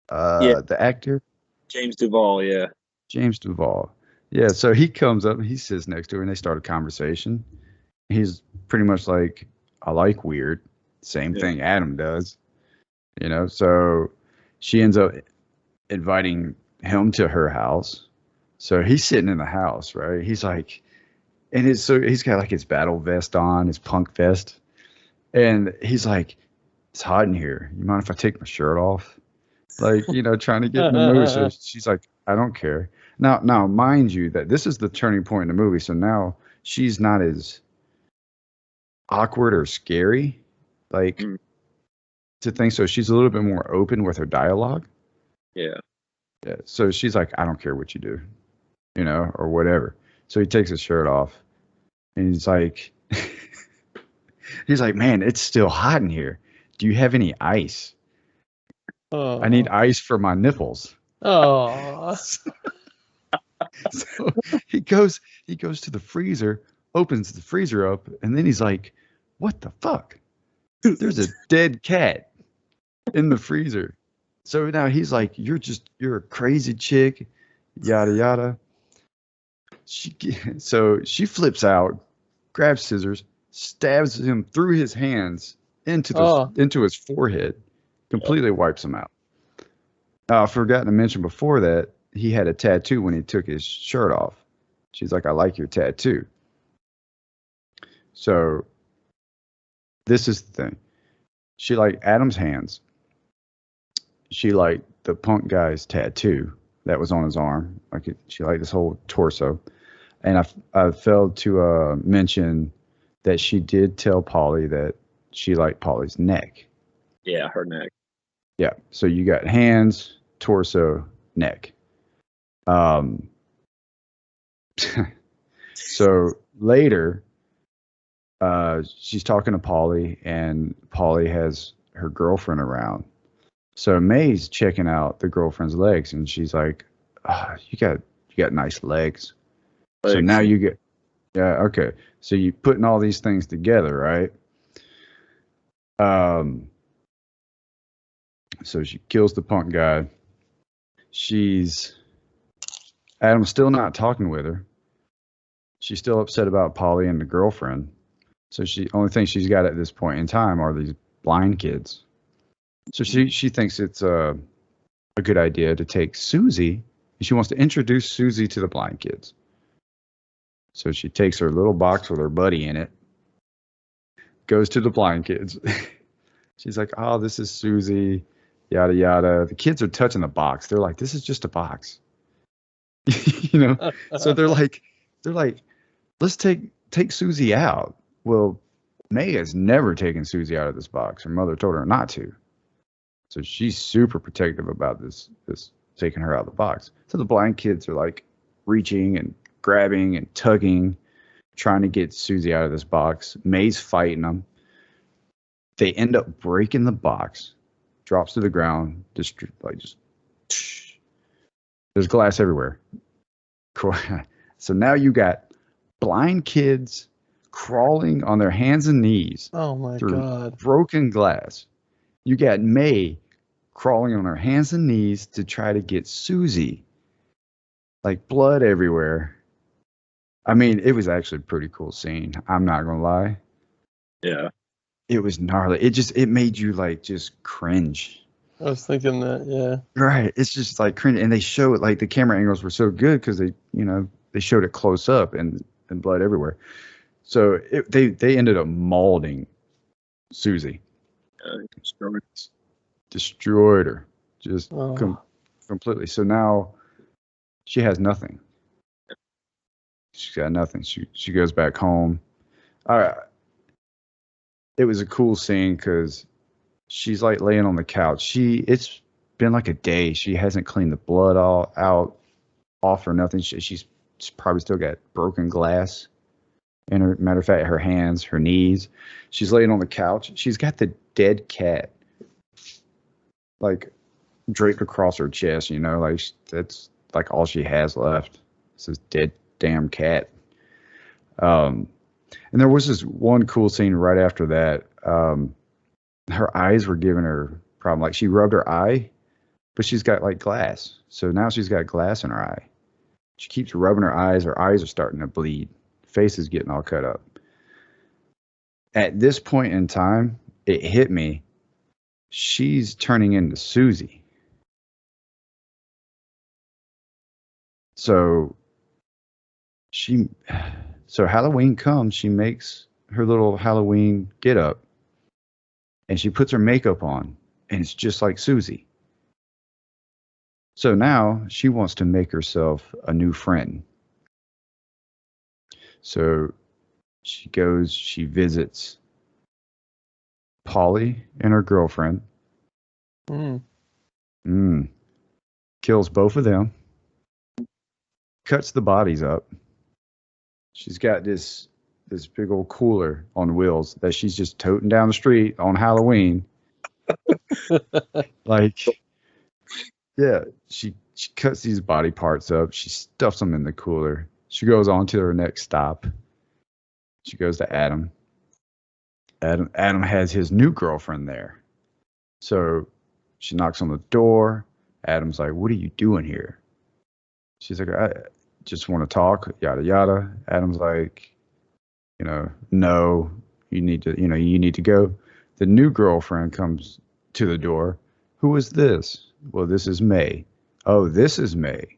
the actor? James Duvall, yeah. James Duvall. Yeah, so he comes up and he sits next to her and they start a conversation. He's pretty much like, I like weird. Same thing Adam does. So she ends up inviting him to her house. So he's sitting in the house, right? He's like, he's got like his battle vest on, his punk vest. And he's like, it's hot in here. You mind if I take my shirt off? like, trying to get in the mood. So she's like, I don't care. Now, mind you, that this is the turning point in the movie. So now she's not as awkward or scary, like to think. So she's a little bit more open with her dialogue. Yeah. Yeah. So she's like, I don't care what you do, or whatever. So he takes his shirt off, and he's like, man, it's still hot in here. Do you have any ice? I need ice for my nipples. Oh. So he goes to the freezer, opens the freezer up, and then he's like, what the fuck? There's a dead cat in the freezer. So now he's like, you're a crazy chick, yada yada. So she flips out, grabs scissors, stabs him through his hands into his forehead, completely wipes him out. I forgot to mention before that he had a tattoo when he took his shirt off. She's like, I like your tattoo. So this is the thing. She liked Adam's hands. She liked the punk guy's tattoo that was on his arm. She liked his whole torso. And I failed to mention that she did tell Polly that she liked Polly's neck. Yeah, her neck. Yeah. So you got hands, torso, neck. So later, she's talking to Polly, and Polly has her girlfriend around. So May's checking out the girlfriend's legs, and she's like, you got nice legs. So now you get, yeah, okay. So you putting all these things together, right? So she kills the punk guy. Adam's still not talking with her. She's still upset about Polly and the girlfriend. So only thing she's got at this point in time are these blind kids. So she thinks it's a good idea to take Susie, and she wants to introduce Susie to the blind kids. So she takes her little box with her buddy in it, goes to the blind kids. She's like, oh, this is Susie, yada, yada. The kids are touching the box. They're like, this is just a box. So they're like, let's take Susie out. Well, May has never taken Susie out of this box. Her mother told her not to. So she's super protective about this taking her out of the box. So the blind kids are like reaching and grabbing and tugging, trying to get Susie out of this box. May's fighting them. They end up breaking the box, drops to the ground, just there's glass everywhere. So now you got blind kids crawling on their hands and knees. Oh my through God. Broken glass. You got May crawling on her hands and knees to try to get Susie. Like blood everywhere. I mean, it was actually a pretty cool scene. I'm not gonna lie. Yeah. It was gnarly. It made you like just cringe. I was thinking that, yeah. Right. It's just like cringe. And they show it, like the camera angles were so good because they showed it close up and blood everywhere. So they ended up mauling Susie. Destroyed her. Just completely. So now she has nothing. She's got nothing. She goes back home. It was a cool scene because she's like laying on the couch. It's been like a day. She hasn't cleaned the blood off or nothing. She's probably still got broken glass in her. Matter of fact, her hands, her knees. She's laying on the couch. She's got the dead cat like draped across her chest. Like that's like all she has left. It's this dead damn cat. And there was this one cool scene right after that. Her eyes were giving her problem. Like she rubbed her eye, but she's got like glass. So now she's got glass in her eye. She keeps rubbing her eyes. Her eyes are starting to bleed. Face is getting all cut up. At this point in time, it hit me. She's turning into Susie. So Halloween comes, she makes her little Halloween get up and she puts her makeup on and it's just like Susie. So now she wants to make herself a new friend. So she visits Polly and her girlfriend. Kills both of them. Cuts the bodies up. She's got this big old cooler on wheels that she's just toting down the street on Halloween. Like, yeah, she cuts these body parts up. She stuffs them in the cooler. She goes on to her next stop. She goes to Adam. Adam has his new girlfriend there. So she knocks on the door. Adam's like, "What are you doing here?" She's like, "I just want to talk, yada yada." Adam's like, "No, you need to go." The new girlfriend comes to the door. "Who is this?" "Well, this is May." "Oh, this is May."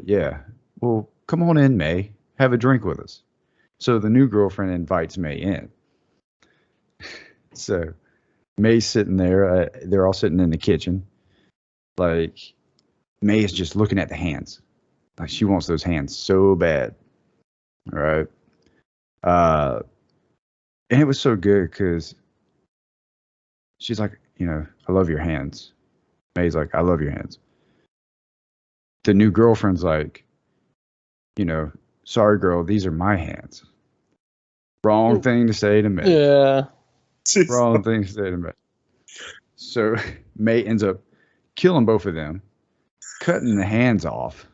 "Yeah." "Well, come on in, May. Have a drink with us." So the new girlfriend invites May in. So May's sitting there. They're all sitting in the kitchen. Like, May is just looking at the hands. Like, she wants those hands so bad. All right. And it was so good because she's like, "I love your hands." May's like, "I love your hands." The new girlfriend's like, "Sorry, girl, these are my hands." Wrong thing to say to May. Yeah. Wrong thing to say to May. So May ends up killing both of them, cutting the hands off,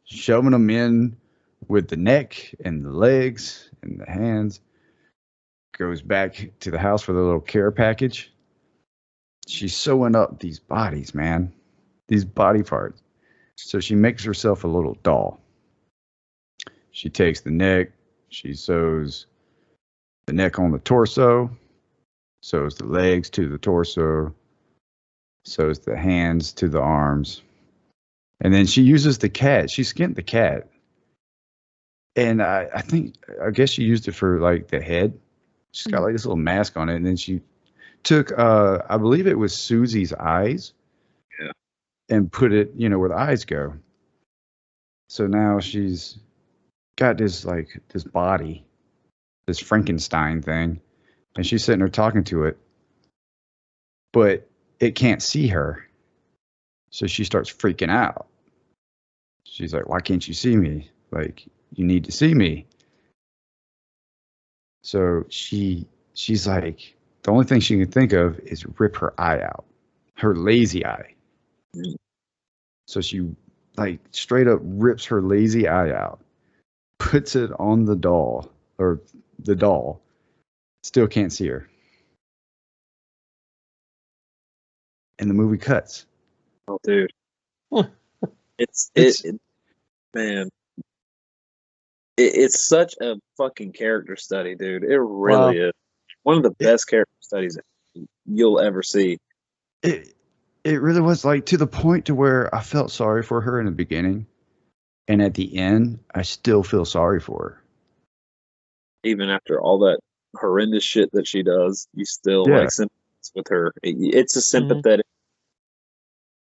shoving them in with the neck and the legs and the hands, goes back to the house for the little care package. She's sewing up these bodies, man, these body parts. So she makes herself a little doll. She takes the neck, she sews the neck on the torso, sews the legs to the torso, sews the hands to the arms. And then she uses the cat. She skinned the cat. And I guess she used it for like the head. She's got like this little mask on it. And then she took, I believe it was Susie's eyes. Yeah. And put it, where the eyes go. So now she's got this body, this Frankenstein thing. And she's sitting there talking to it. But it can't see her. So she starts freaking out. She's like, "Why can't you see me? Like, you need to see me." So she's like, the only thing she can think of is rip her eye out, her lazy eye. So she like straight up rips her lazy eye out, puts it on the doll, still can't see her. And the movie cuts. Oh, dude. Man. It's such a fucking character study, dude. It really is. One of the best character studies you'll ever see. It really was, like, to the point to where I felt sorry for her in the beginning. And at the end, I still feel sorry for her. Even after all that horrendous shit that she does, you still like sympathize with her. It's a sympathetic,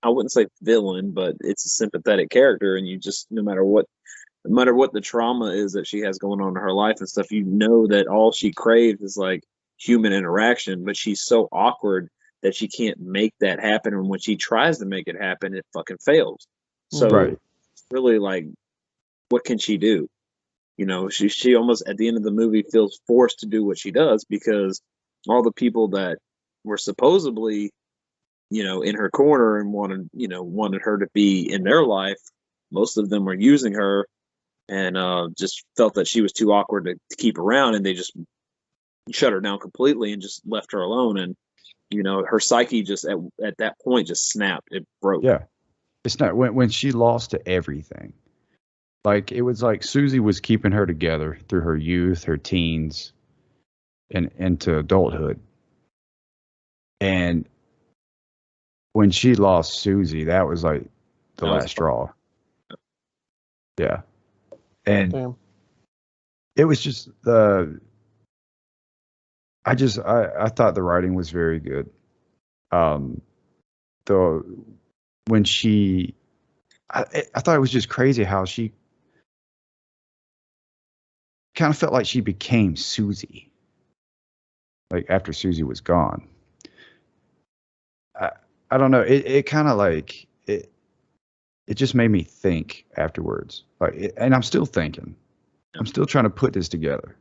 I wouldn't say villain, but it's a sympathetic character. And you just, no matter what the trauma is that she has going on in her life and stuff, you know that all she craves is like human interaction, but she's so awkward that she can't make that happen. And when she tries to make it happen, it fucking fails. So it's really like, what can she do? She almost at the end of the movie feels forced to do what she does because all the people that were supposedly, in her corner and wanted her to be in their life, most of them were using her and just felt that she was too awkward to keep around, and they just shut her down completely and just left her alone. And her psyche just at that point just snapped. It broke. Yeah, it's not when she lost to everything. Like, it was like Susie was keeping her together through her youth, her teens, and into adulthood. And when she lost Susie, that was like the last straw. Yeah. And it was just I thought the writing was very good. The when I thought it was just crazy how she kind of felt like she became Susie, like after Susie was gone. I don't know. It kind of like it just made me think afterwards. And I'm still thinking. I'm still trying to put this together.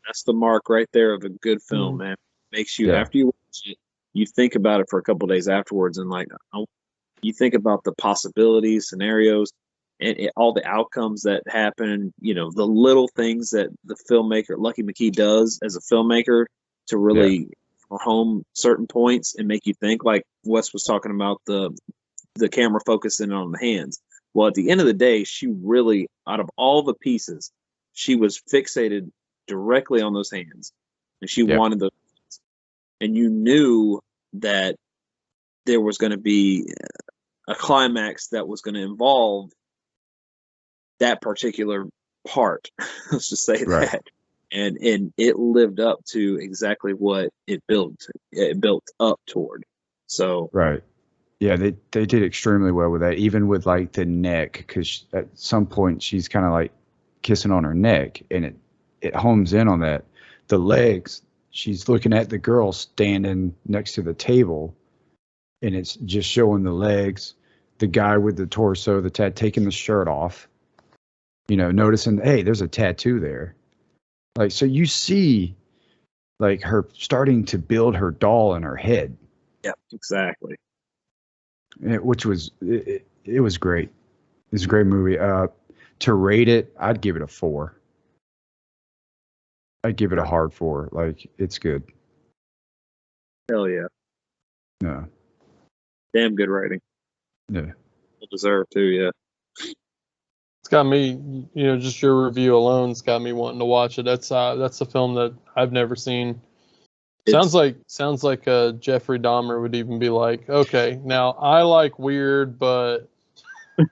That's the mark right there of a good film, man. Makes you, after you watch it, you think about it for a couple of days afterwards, and you think about the possibilities, scenarios, and all the outcomes that happen. You know, the little things that the filmmaker Lucky McKee does as a filmmaker to really home certain points and make you think. Like Wes was talking about the camera focusing on the hands. Well, at the end of the day, she really, out of all the pieces, she was fixated directly on those hands, and she wanted those. And you knew that there was going to be a climax that was going to involve that particular part. Let's just say that. And it lived up to exactly what it built up toward. So yeah, they did extremely well with that, even with like the neck, because at some point she's kind of like kissing on her neck, and it homes in on that. The legs, she's looking at the girl standing next to the table, and it's just showing the legs. The guy with the torso, taking the shirt off, you know, noticing, hey, there's a tattoo there. Like, so you see, like, her starting to build her doll in her head. Yeah, exactly. Which was, it was great. It was a great movie. To rate it, I'd give it a 4. I'd give it a hard 4. Like, it's good. Hell yeah. Yeah. Damn good rating. Yeah. Well deserved too, yeah. It's got me, you know, just your review alone's got me wanting to watch it. That's a film that I've never seen. Sounds like Jeffrey Dahmer would even be like, okay, now I like weird, but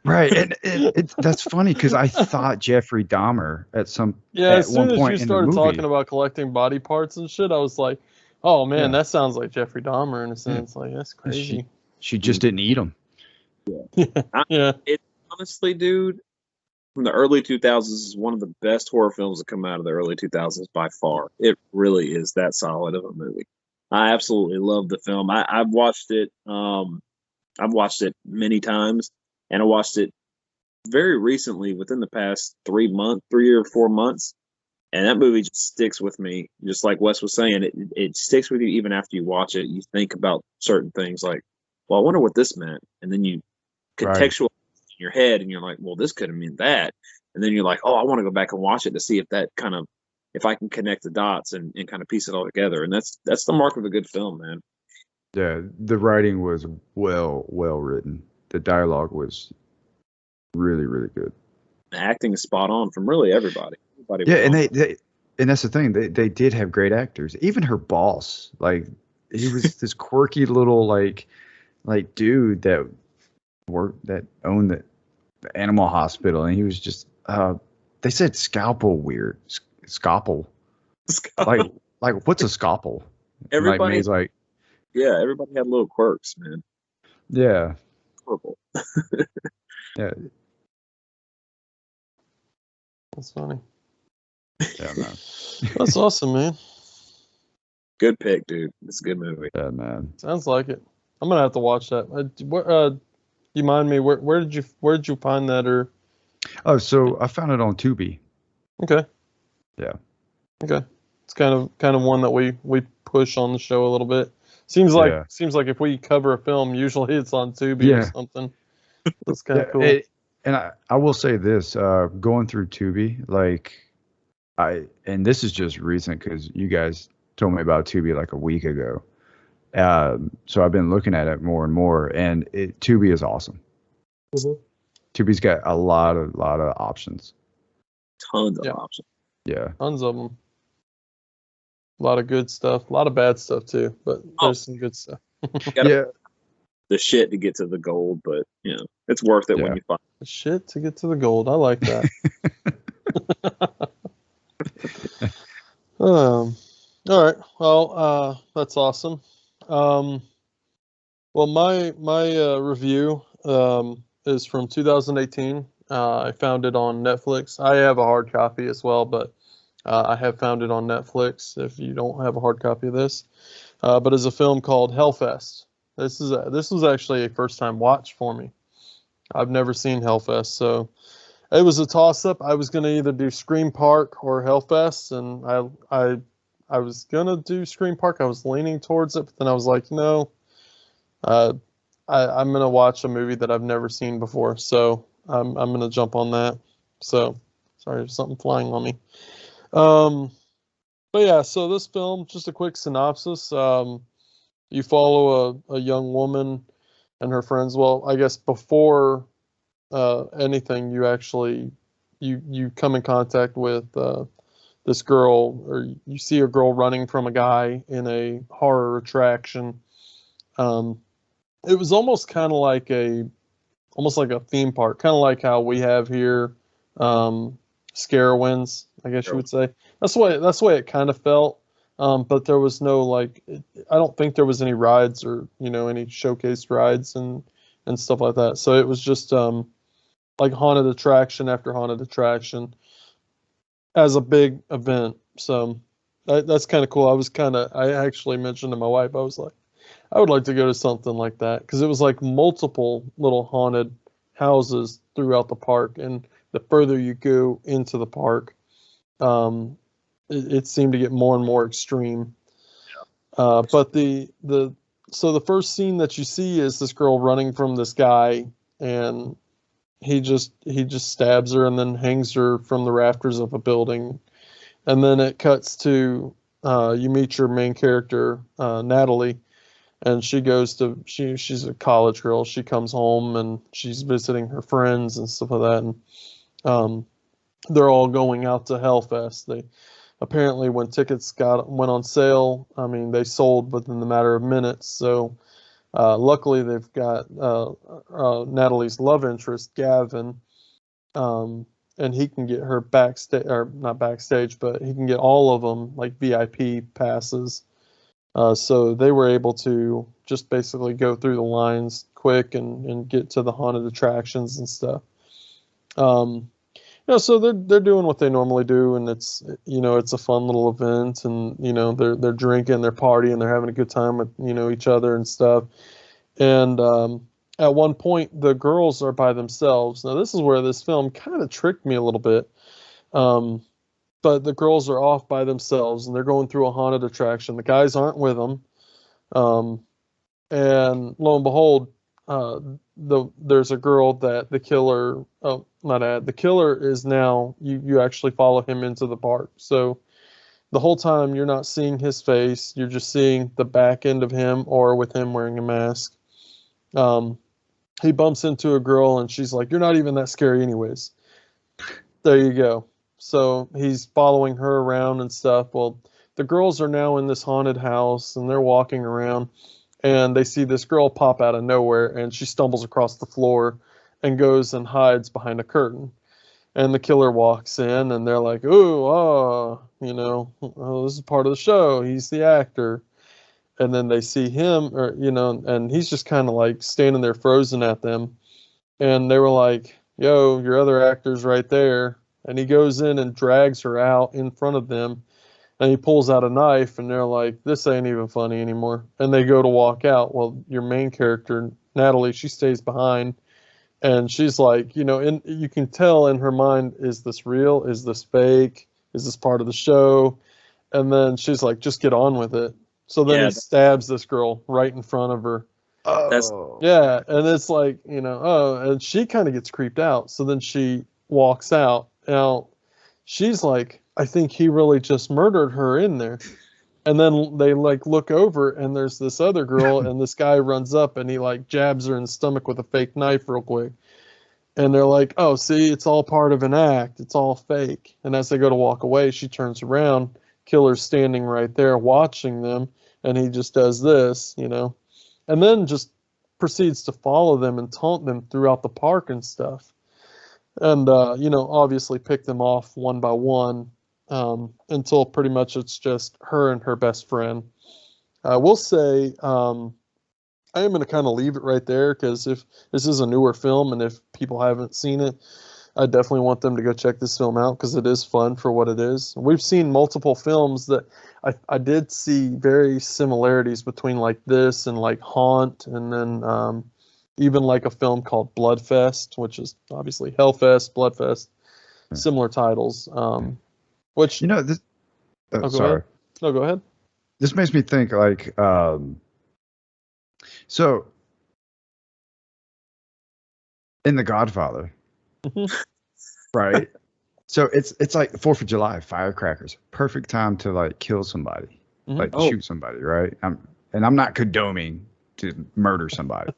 right, and that's funny because I thought Jeffrey Dahmer at as soon one as point you in started the movie, talking about collecting body parts and shit, I was like, oh man, that sounds like Jeffrey Dahmer in a sense. Like, that's crazy. She just didn't eat them. Yeah. It honestly, dude, from the early 2000s is one of the best horror films that come out of the early 2000s by far. It really is that solid of a movie. I absolutely love the film. I've watched it. I've watched it many times, and I watched it very recently within the past 3 or 4 months. And that movie just sticks with me. Just like Wes was saying, it sticks with you even after you watch it. You think about certain things like, well, I wonder what this meant. And then you contextualize in your head, and you're like, well, this could have meant that. And then you're like, oh, I want to go back and watch it to see if I can connect the dots and kind of piece it all together. And that's the mark of a good film, man. Yeah, the writing was well written. The dialogue was really, really good. The acting is spot on from really everybody. Yeah, and and that's the thing. They did have great actors. Even her boss, like, he was this quirky little like dude that owned the animal hospital, and he was just they said scalpel weird. Scalpel. Like what's a scalpel? Everybody like everybody had little quirks, man. Yeah. Horrible. Yeah. That's funny. Yeah, man. That's awesome, man. Good pick, dude. It's a good movie. Yeah, man. Sounds like it. I'm gonna have to watch that. You mind me? Where did you find that? Or So I found it on Tubi. Okay. Yeah. Okay. It's kind of one that we push on the show a little bit. Seems like if we cover a film, usually it's on Tubi or something. That's kind of cool. And I will say this, going through Tubi, like and this is just recent because you guys told me about Tubi like a week ago. So I've been looking at it more and more, and Tubi is awesome. Mm-hmm. Tubi's got a lot of options. Tons of options. Yeah. Tons of them. A lot of good stuff. A lot of bad stuff too, but there's some good stuff. The shit to get to the gold, but it's worth it when you find the shit to get to the gold. I like that. All right. Well, that's awesome. Well, my review is from 2018. I found it on Netflix. I have a hard copy as well, but I have found it on Netflix. If you don't have a hard copy of this, but it's a film called Hellfest. This was actually a first time watch for me. I've never seen Hellfest, so it was a toss up. I was gonna either do Scream Park or Hellfest, and I was gonna do Scream Park. I was leaning towards it, but then I was like, no. Uh, I'm gonna watch a movie that I've never seen before, so I'm gonna jump on that. So sorry, there's something flying on me. Um, but yeah, so this film, just a quick synopsis. You follow a young woman and her friends. Well, I guess before anything, you come in contact with this girl, or you see a girl running from a guy in a horror attraction. It was almost kind of like almost like a theme park, kind of like how we have here, Scarowinds, I guess you would say. That's the way it kind of felt. But there was no like, I don't think there was any rides or any showcase rides and stuff like that. So it was just like haunted attraction after haunted attraction as a big event. So that's kind of cool. I actually mentioned to my wife, I was like, I would like to go to something like that, because it was like multiple little haunted houses throughout the park, and the further you go into the park, it seemed to get more and more extreme. But so the first scene that you see is this girl running from this guy, and he just stabs her and then hangs her from the rafters of a building, and then it cuts to you meet your main character, Natalie. And she's a college girl. She comes home and she's visiting her friends and stuff like that. And they're all going out to Hellfest. They apparently, when tickets went on sale, I mean, they sold within the matter of minutes. So luckily, they've got Natalie's love interest, Gavin, and he can get her backstage, or not backstage, but he can get all of them like VIP passes. So they were able to just basically go through the lines quick and get to the haunted attractions and stuff. So they're doing what they normally do, and it's a fun little event, and they're drinking, they're partying, they're having a good time with each other and stuff. And at one point, the girls are by themselves. Now this is where this film kind of tricked me a little bit. But the girls are off by themselves, and they're going through a haunted attraction. The guys aren't with them. And lo and behold, there's a girl that the killer, the killer is now, you actually follow him into the park. So the whole time you're not seeing his face, you're just seeing the back end of him, or with him wearing a mask. He bumps into a girl and she's like, "You're not even that scary anyways." There you go. So he's following her around and stuff. Well, the girls are now in this haunted house, and they're walking around, and they see this girl pop out of nowhere, and she stumbles across the floor and goes and hides behind a curtain. And the killer walks in, and they're like, "Ooh, oh, this is part of the show. He's the actor." And then they see him, or and he's just kind of like standing there frozen at them. And they were like, "Yo, your other actor's right there." And he goes in and drags her out in front of them, and he pulls out a knife, and they're like, "This ain't even funny anymore." And they go to walk out. Well, your main character, Natalie, she stays behind, and she's like, and you can tell in her mind, is this real? Is this fake? Is this part of the show? And then she's like, "Just get on with it." So then he stabs this girl right in front of her. Oh. Yeah, and it's like, and she kind of gets creeped out. So then she walks out. Now, she's like, "I think he really just murdered her in there." And then they like look over, and there's this other girl, and this guy runs up, and he like jabs her in the stomach with a fake knife real quick. And they're like, "Oh, see, it's all part of an act. It's all fake." And as they go to walk away, she turns around, killer's standing right there watching them, and he just does this, and then just proceeds to follow them and taunt them throughout the park and stuff. And, obviously pick them off one by one, until pretty much it's just her and her best friend. I will say, I am going to kind of leave it right there because if this is a newer film and if people haven't seen it, I definitely want them to go check this film out because it is fun for what it is. We've seen multiple films that I did see very similarities between like this and like Haunt, and then even like a film called Bloodfest, which is obviously Hellfest, Bloodfest, similar titles. Which This. go Sorry. ahead. No, go ahead. This makes me think like so in The Godfather, right? So it's like 4th of July, firecrackers, perfect time to like kill somebody, like shoot somebody, right? I'm not condoning to murder somebody,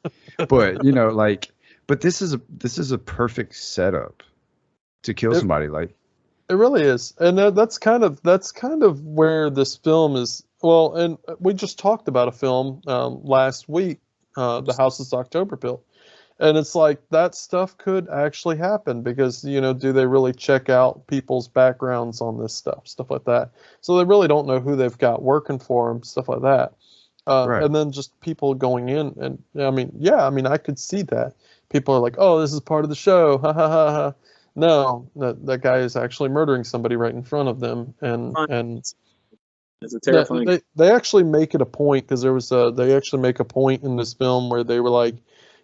but but this is a perfect setup to kill somebody, like. It really is, and that's kind of where this film is. Well, and we just talked about a film last week, The House is October Built, and it's like that stuff could actually happen because do they really check out people's backgrounds on this stuff like that? So they really don't know who they've got working for them, stuff like that. Right. And then just people going in, and I could see that people are like, oh, this is part of the show, ha ha ha ha. No, that guy is actually murdering somebody right in front of them, and It's a terrifying. they actually make it a point because they actually make a point in this film where they were like,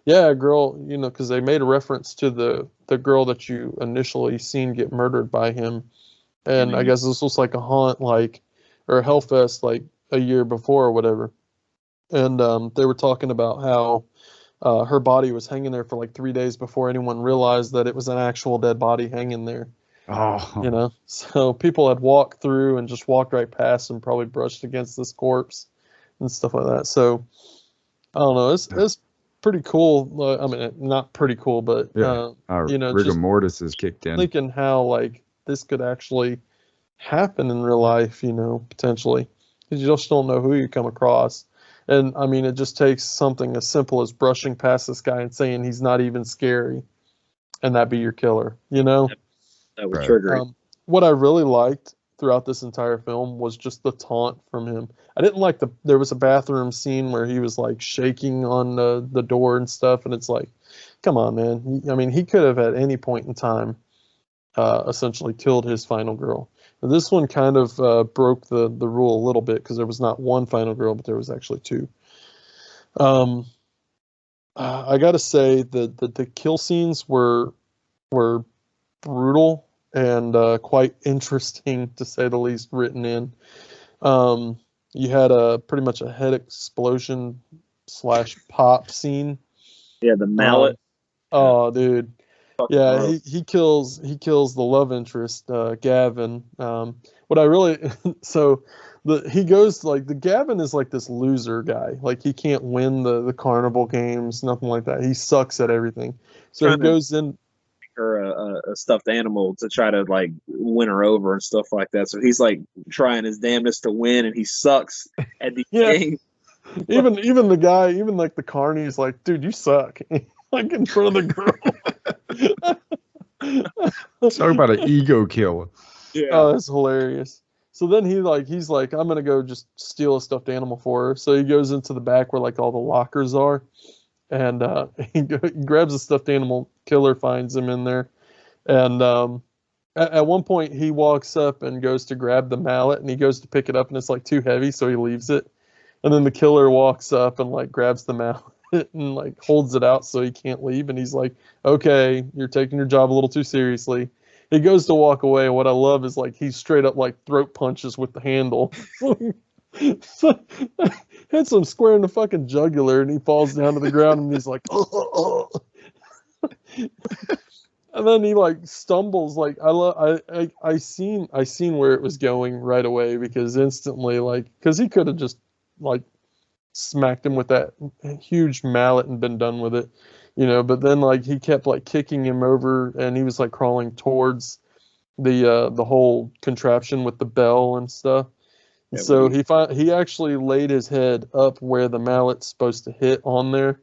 yeah, girl, because they made a reference to the girl that you initially seen get murdered by him, and I guess this was like a haunt, like, or a Hellfest like a year before or whatever, and they were talking about how. Her body was hanging there for like 3 days before anyone realized that it was an actual dead body hanging there. Oh. So people had walked through and just walked right past and probably brushed against this corpse and stuff like that. So I don't know. It's pretty cool. I mean, not pretty cool, but rigor just mortis is kicked in. thinking how like this could actually happen in real life, potentially, because you just don't know who you come across. And I mean, it just takes something as simple as brushing past this guy and saying he's not even scary, and that be your killer. That would trigger it. What I really liked throughout this entire film was just the taunt from him. I didn't like there was a bathroom scene where he was like shaking on the door and stuff, and it's like, come on, man. I mean, he could have at any point in time essentially killed his final girl. This one kind of broke the rule a little bit because there was not one final girl, but there was actually two. I gotta say that the kill scenes were brutal and quite interesting, to say the least, written in. You had pretty much a head explosion / pop scene. Yeah, the mallet. Oh, dude. Yeah, he kills the love interest, Gavin. What I really he goes like the Gavin is like this loser guy. Like he can't win the carnival games, nothing like that. He sucks at everything. So he goes in her a stuffed animal to try to like win her over and stuff like that. So he's like trying his damnedest to win, and he sucks at the game. Even the guy, even like the carny's like, dude, you suck. Like in front of the girl. Talk about an ego kill. Yeah. Oh, that's hilarious. So then he's like, I'm gonna go just steal a stuffed animal for her. So he goes into the back where like all the lockers are, and he grabs a stuffed animal. Killer finds him in there, and at one point he walks up and goes to grab the mallet, and he goes to pick it up, and it's like too heavy, so he leaves it. And then the killer walks up and like grabs the mallet and like holds it out so he can't leave, and he's like, okay, you're taking your job a little too seriously. He goes to walk away, and what I love is like he straight up like throat punches with the handle. Hits him square in the fucking jugular, and he falls down to the ground, and he's like, oh. And then he like stumbles. Like I seen where it was going right away, because instantly, like, because he could have just like smacked him with that huge mallet and been done with it, but then like he kept like kicking him over, and he was like crawling towards the whole contraption with the bell and stuff. And so he actually laid his head up where the mallet's supposed to hit on there,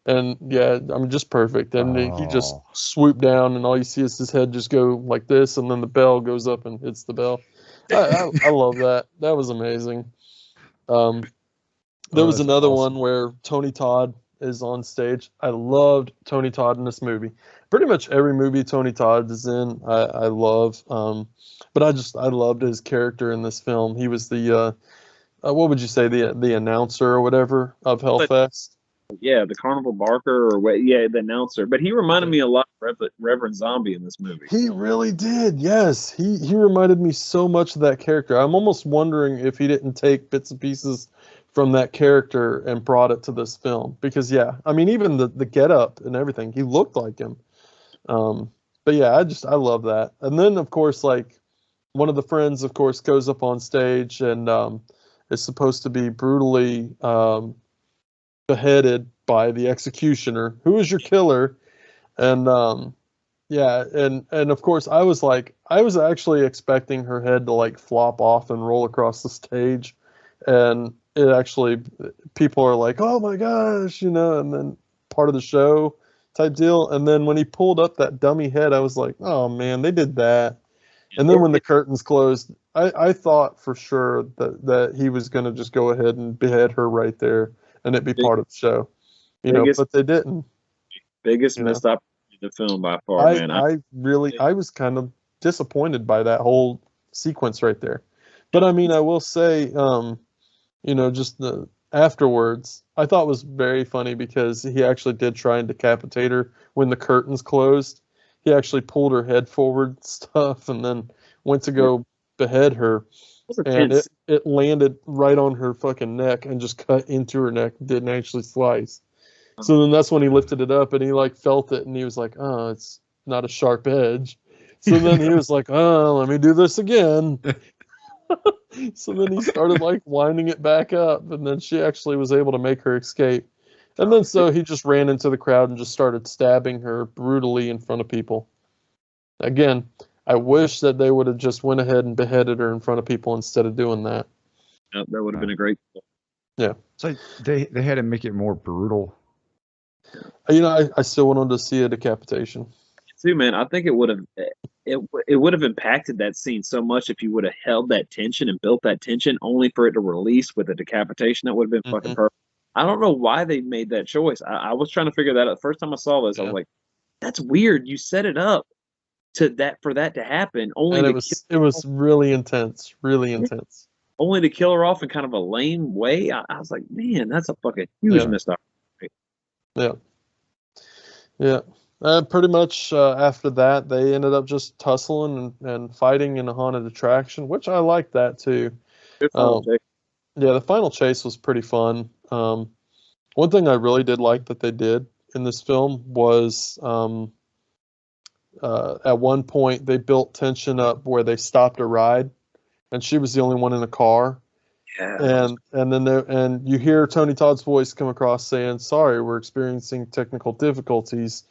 and yeah, I mean, just perfect. And he just swooped down, and all you see is his head just go like this, and then the bell goes up and hits the bell. I love that. That was amazing. There was that's another awesome. one where Tony Todd is on stage. I loved Tony Todd in this movie. Pretty much every movie Tony Todd is in, I love. But I loved his character in this film. He was the what would you say, the announcer or whatever of But Hellfest. yeah, the Carnival Barker or what? Yeah, the announcer. But he reminded me a lot of Reverend Zombie in this movie. He really did. Yes, he reminded me so much of that character. I'm almost wondering if he didn't take bits and pieces from that character and brought it to this film, because yeah, I mean, even the getup and everything, he looked like him. But yeah, I love that. And then of course, like, one of the friends, of course, goes up on stage and is supposed to be brutally beheaded by the executioner, who is your killer. And yeah, and of course, I was actually expecting her head to like flop off and roll across the stage, and it actually, people are like, oh my gosh, and then part of the show type deal. And then when he pulled up that dummy head, I was like, oh man, they did that. And then when the curtains closed, I thought for sure that he was going to just go ahead and behead her right there, and it'd be part of the show, but they didn't. Biggest missed opportunity in the film by far, man. I was kind of disappointed by that whole sequence right there. But I mean, I will say, just the afterwards, I thought was very funny because he actually did try and decapitate her when the curtains closed. He actually pulled her head forward and stuff, and then went to go behead her, and it landed right on her fucking neck and just cut into her neck, didn't actually slice. So then that's when he lifted it up and he like felt it and he was like, oh, it's not a sharp edge. So then he was like, oh, let me do this again. So then he started like winding it back up, and then she actually was able to make her escape. And then so he just ran into the crowd and just started stabbing her brutally in front of people. Again, I wish that they would have just went ahead and beheaded her in front of people instead of doing that. Yep, that would have been a great. Yeah. It's like they had to make it more brutal. I still wanted to see a decapitation. Too, man. I think it would have impacted that scene so much if you would have held that tension and built that tension only for it to release with a decapitation. That would have been fucking perfect. I don't know why they made that choice. I was trying to figure that out. The first time I saw this, I was like, that's weird. You set it up for that to happen. It was really intense. Really intense. Only to kill her off in kind of a lame way. I was like, man, that's a fucking huge missed opportunity. Yeah. Yeah. Pretty much after that, they ended up just tussling and fighting in a haunted attraction, which I liked that too. Yeah, the final chase was pretty fun. One thing I really did like that they did in this film was at one point they built tension up where they stopped a ride, and she was the only one in the car. Yeah. And then you hear Tony Todd's voice come across saying, "Sorry, we're experiencing technical difficulties.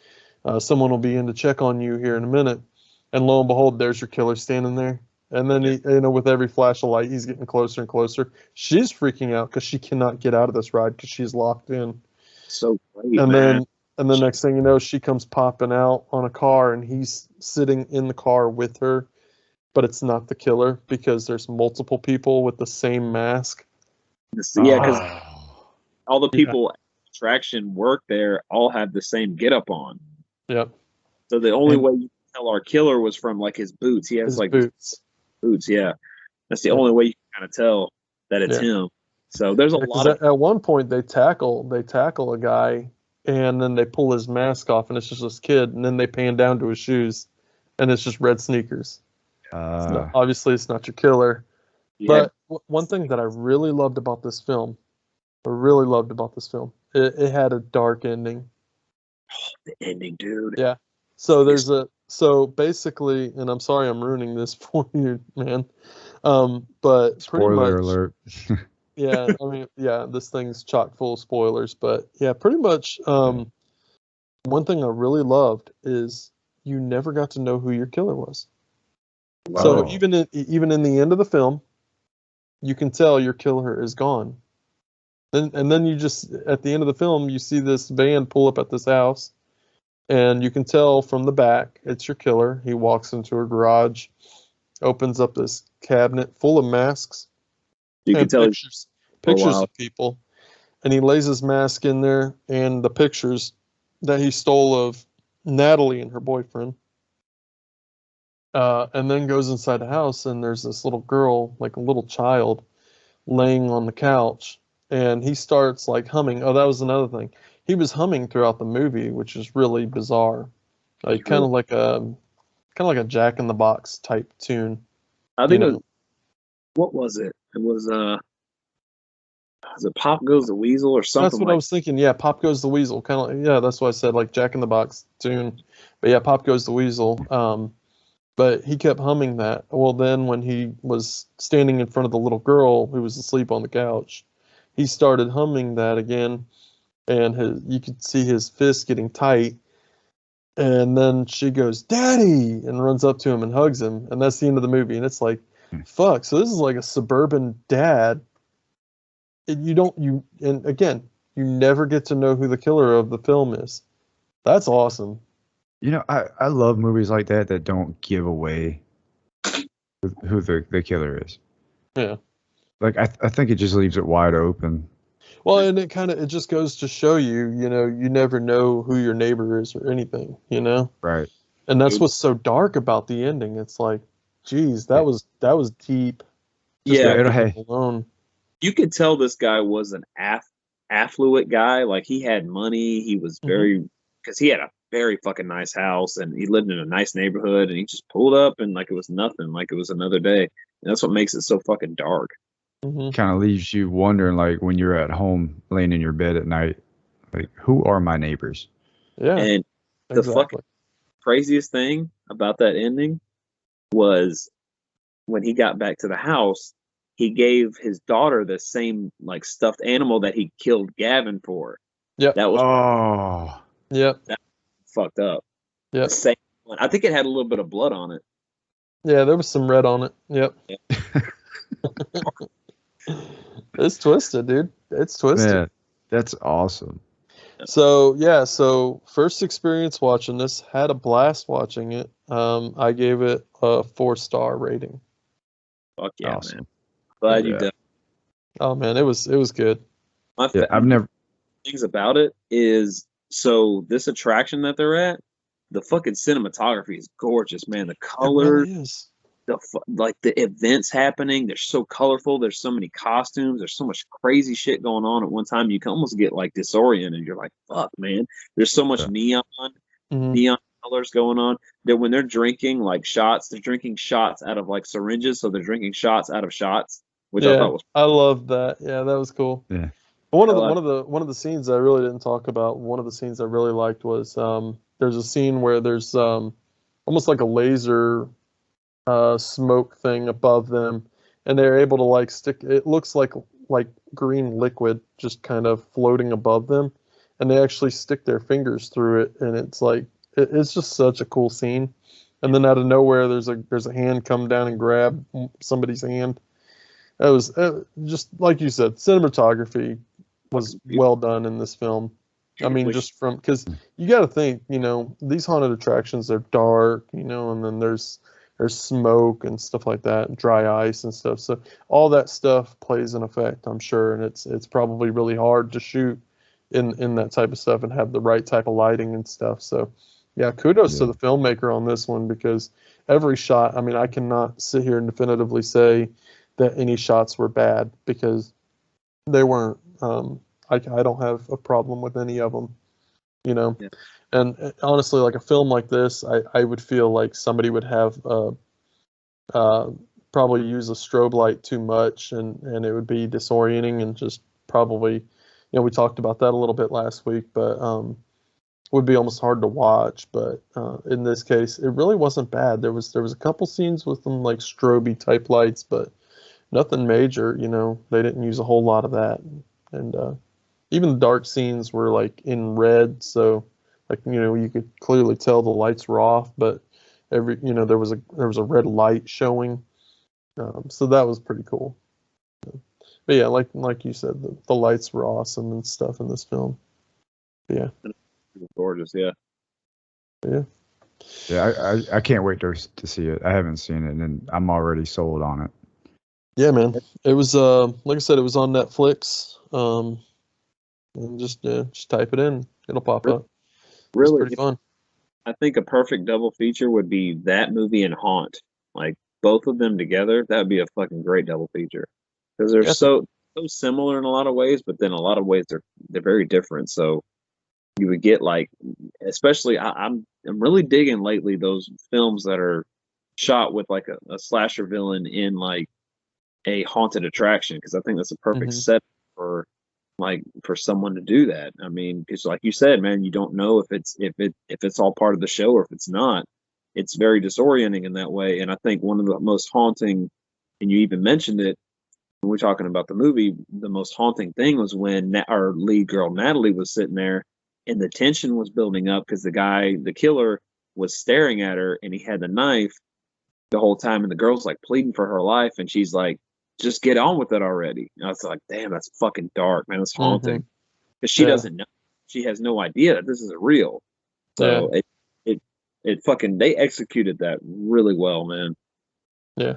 Someone will be in to check on you here in a minute." And lo and behold, there's your killer standing there. And then he, with every flash of light, he's getting closer and closer. She's freaking out because she cannot get out of this ride because she's locked in. So great, and man. then the next thing you know, she comes popping out on a car, and he's sitting in the car with her, but it's not the killer because there's multiple people with the same mask. Yeah, because all the people at the attraction work there all have the same getup on. Yep. So the only way you can tell our killer was from like his boots. He has like boots. Yeah, that's the only way you can kind of tell that it's him. So there's a lot of. At one point they tackle a guy, and then they pull his mask off, and it's just this kid, and then they pan down to his shoes, and it's just red sneakers. Obviously, it's not your killer. Yeah. But one thing that I really loved about this film, it had a dark ending. Oh, the ending, dude. Yeah. So basically, and I'm sorry I'm ruining this for you, man. But spoiler alert. Yeah, I mean, yeah, this thing's chock full of spoilers, but yeah, pretty much. One thing I really loved is you never got to know who your killer was. Wow. So even in the end of the film, you can tell your killer is gone. Then you just, at the end of the film, you see this van pull up at this house, and you can tell from the back it's your killer. He walks into a garage, opens up this cabinet full of masks. You can tell pictures of people, and he lays his mask in there and the pictures that he stole of Natalie and her boyfriend. And then goes inside the house, and there's this little girl, like a little child, laying on the couch, and he starts like humming. Oh, that was another thing. He was humming throughout the movie, which is really bizarre. Like kind of like a Jack in the Box type tune. I think what was it? It was it Pop Goes the Weasel or something? That's what I was thinking. Yeah, Pop Goes the Weasel. Kind of like, yeah, that's why I said like Jack in the Box tune. But yeah, Pop Goes the Weasel. But he kept humming that. Well, then when he was standing in front of the little girl who was asleep on the couch, he started humming that again, and you could see his fist getting tight. And then she goes, "Daddy," and runs up to him and hugs him, and that's the end of the movie. And it's like, fuck. So this is like a suburban dad. And again, you never get to know who the killer of the film is. That's awesome. You know, I love movies like that don't give away who the killer is. Yeah. Like I think it just leaves it wide open. Well, and it just goes to show you, you never know who your neighbor is or anything, Right. And that's what's so dark about the ending. It's like, geez, that was deep. Just alone. You could tell this guy was an affluent guy. Like he had money. He was very, because he had a very fucking nice house and he lived in a nice neighborhood, and he just pulled up and like it was nothing, like it was another day. And that's what makes it so fucking dark. Kind of leaves you wondering, like when you're at home laying in your bed at night, like who are my neighbors? Yeah. And the fucking craziest thing about that ending was when he got back to the house, he gave his daughter the same like stuffed animal that he killed Gavin for. Yeah. That was Yep. That fucked up. Yep. The same one. I think it had a little bit of blood on it. Yeah, there was some red on it. Yep. It's twisted, dude. It's twisted. Man, that's awesome. So first experience watching this, had a blast watching it. I gave it a 4-star rating. Fuck yeah, Awesome. man. Glad you did. Oh man, it was good. I've never. Things about it is, so this attraction that they're at, the fucking cinematography is gorgeous, man. The colors, It really is. the events happening, they're so colorful. There's so many costumes. There's so much crazy shit going on at one time. You can almost get like disoriented. You're like, fuck, man. There's so much neon colors going on. That when they're drinking like shots, they're drinking shots out of like syringes, so they're drinking shots out of shots, which I thought was. I love that. Yeah, that was cool. Yeah. One of the scenes I really didn't talk about. One of the scenes I really liked was there's a scene where there's almost like a laser smoke thing above them, and they're able to like stick. It looks like green liquid just kind of floating above them, and they actually stick their fingers through it, and it's like it's just such a cool scene. And then out of nowhere, there's a hand come down and grab somebody's hand. It was just like you said, cinematography was well done in this film. I mean, just from, because you got to think, these haunted attractions are dark, and then there's smoke and stuff like that, and dry ice and stuff. So all that stuff plays an effect, I'm sure, and it's probably really hard to shoot in that type of stuff and have the right type of lighting and stuff. So yeah, kudos to the filmmaker on this one, because every shot, I mean, I cannot sit here and definitively say that any shots were bad, because they weren't. I don't have a problem with any of them, Yeah. And honestly, like a film like this, I would feel like somebody would have probably use a strobe light too much, and it would be disorienting and just probably, we talked about that a little bit last week, but would be almost hard to watch. But in this case, it really wasn't bad. There was a couple scenes with them like strobe type lights, but nothing major. They didn't use a whole lot of that, and even the dark scenes were like in red, so like you could clearly tell the lights were off, but there was a red light showing, so that was pretty cool. But yeah, like you said, the lights were awesome and stuff in this film. But yeah, gorgeous. Yeah. I can't wait to see it. I haven't seen it, and I'm already sold on it. Yeah, man. It was like I said, it was on Netflix. and just type it in. It'll pop Really? up. It's Really, pretty fun. I think a perfect double feature would be that movie and Haunt. Like both of them together, that would be a fucking great double feature. Because they're Yeah, so similar in a lot of ways, but then a lot of ways they're very different. So you would get like, especially I'm really digging lately those films that are shot with like a slasher villain in like a haunted attraction, because I think that's a perfect Mhm. set for for someone to do that. I mean, because like you said, man, you don't know if it's all part of the show or if it's not. It's very disorienting in that way. And I think one of the most haunting, and you even mentioned it when we're talking about the movie, the most haunting thing was when our lead girl Natalie was sitting there, and the tension was building up because the killer, was staring at her, and he had the knife the whole time, and the girl's like pleading for her life, and she's like, "Just get on with it already." And I was like, "Damn, that's fucking dark, man. It's haunting." Mhm. Because she Yeah. doesn't know, she has no idea that this is real. Yeah. So it fucking they executed that really well, man. Yeah.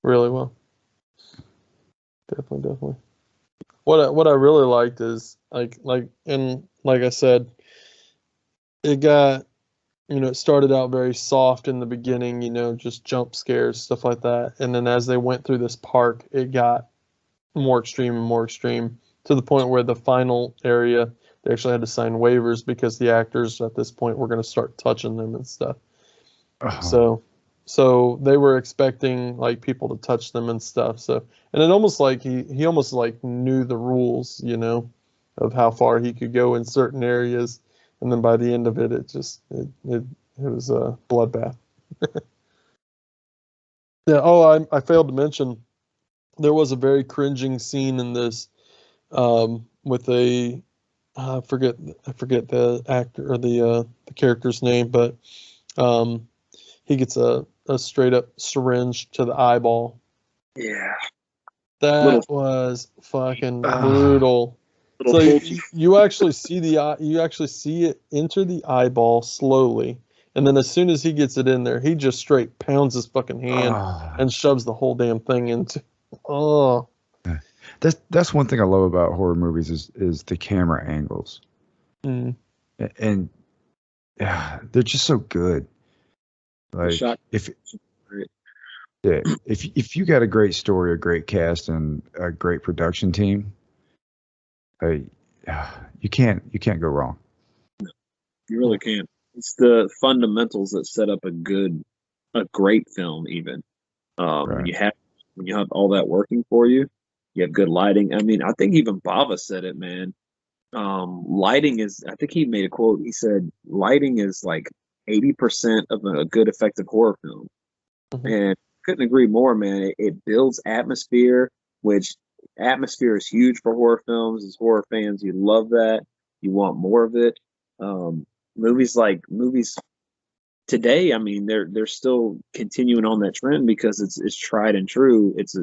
Really well. Definitely. What I really liked is like I said, it got, it started out very soft in the beginning, just jump scares, stuff like that. And then as they went through this park, it got more extreme and more extreme to the point where the final area, they actually had to sign waivers because the actors at this point were going to start touching them and stuff. Oh, So they were expecting like people to touch them and stuff. So, and it almost like he almost like knew the rules, of how far he could go in certain areas. And then by the end of it, it was a bloodbath. Yeah. Oh, I failed to mention there was a very cringing scene in this, with I forget the actor or the character's name, but he gets a straight up syringe to the eyeball. Yeah, That little was fucking ah, brutal. little So Fulci. you actually see you actually see it enter the eyeball slowly, and then as soon as he gets it in there, he just straight pounds his fucking hand ah. and shoves the whole damn thing into. Oh, That's one thing I love about horror movies is the camera angles, mm, and yeah, they're just so good. The Like shot. if yeah, if you got a great story, a great cast, and a great production team, uh, you can't go wrong. You really can't. It's the fundamentals that set up a great film. Even Right. when you have all that working for you, you have good lighting. I mean, I think even Bava said it, man. Lighting is. I think he made a quote. He said, "Lighting is like 80% of a good effective horror film." mhm, And couldn't agree more, man. It builds atmosphere, which atmosphere is huge for horror films. As horror fans, you love that. You want more of it. Um, movies today, I mean, they're still continuing on that trend because it's tried and true. It's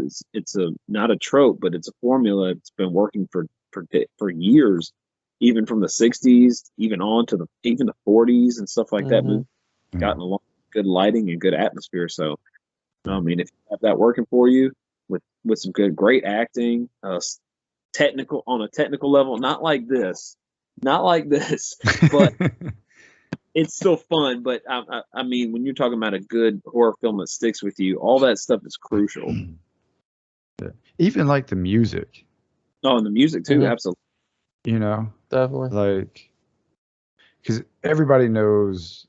a not a trope, but it's a formula. It's been working for years, even from the '60s, even on to even the '40s and stuff like that. mhm, Gotten a lot of good lighting and good atmosphere. So I mean, if you have that working for you with some great acting, technical on a technical level, not like this, but it's still fun. But I mean, when you're talking about a good horror film that sticks with you, all that stuff is crucial. Yeah. Even like the music, Oh, and the music too, mhm, absolutely. definitely. like because everybody knows,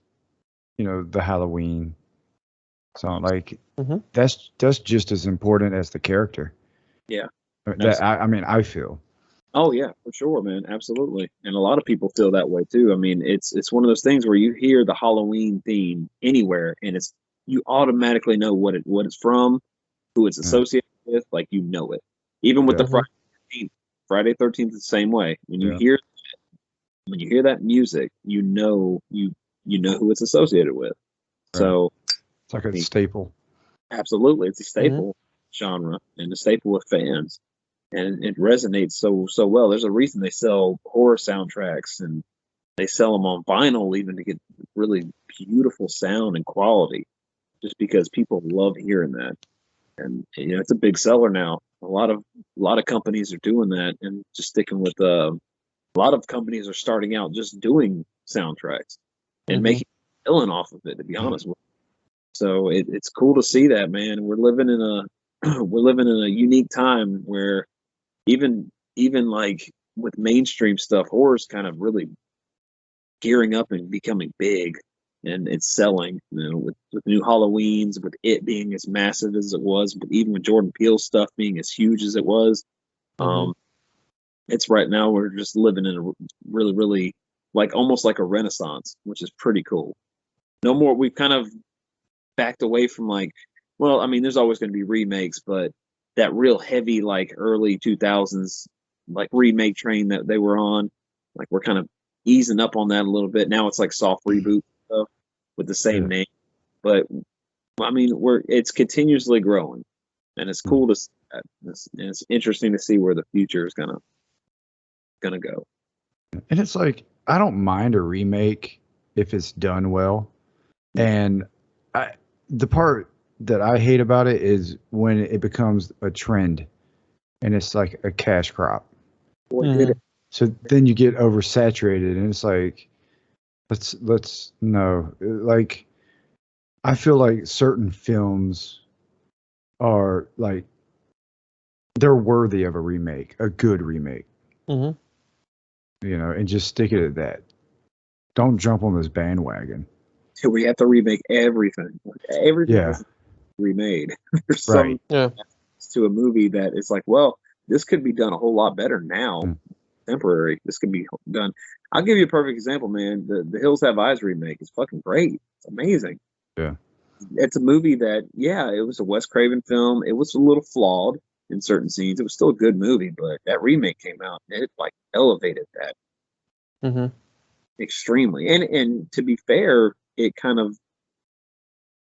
the Halloween song. Like Mhm. that's just as important as the character. Yeah, That I mean, I feel. oh yeah, for sure, man. Absolutely. And a lot of people feel that way too. I mean, it's one of those things where you hear the Halloween theme anywhere and it's you automatically know what it's from, who it's Yeah. associated with, like you know it. Even with the Yeah. Mhm. 13th, Friday 13th is the same way. Yeah. When you hear that music, you know who it's associated with. Right. So It's like I a mean, staple. absolutely it's a Mhm. staple genre and a staple with fans. And it resonates so well. There's a reason they sell horror soundtracks and they sell them on vinyl even to get really beautiful sound and quality, just because people love hearing that. and you know, it's a big seller now. A lot of companies are doing that, and just sticking with a lot of companies are starting out just doing soundtracks and making a killing off of it. To be honest with you, so it's cool to see that, man. We're living in a unique time where even like with mainstream stuff, horror's kind of really gearing up and becoming big, and it's selling. You know, with new Halloweens, with it being as massive as it was, but even with Jordan Peele stuff being as huge as it was, it's right now we're just living in a really, really like almost like a renaissance, which is pretty cool. No more. We've kind of backed away from like, well, I mean, there's always going to be remakes, but that real heavy like early 2000s like remake train that they were on, like we're kind of easing up on that a little bit. Now it's like soft reboot stuff with the same name, but I mean, it's continuously growing, and it's cool to see that. It's interesting to see where the future is gonna go. And it's like, I don't mind a remake if it's done well. And the part that I hate about it is when it becomes a trend and it's like a cash crop. So then you get oversaturated, and it's like, let's no. Like, I feel like certain films are like, they're worthy of a remake, a good remake. You know, and just stick it at that. Don't jump on this bandwagon. We have to remake everything. Everything is remade. There's some to a movie that it's like, well, this could be done a whole lot better now. Temporary. This could be done. I'll give you a perfect example, man. The Hills Have Eyes remake is fucking great. It's amazing. Yeah. It's a movie that, it was a Wes Craven film. It was a little flawed in certain scenes. It was still a good movie, but that remake came out and it like elevated that extremely. And to be fair, it kind of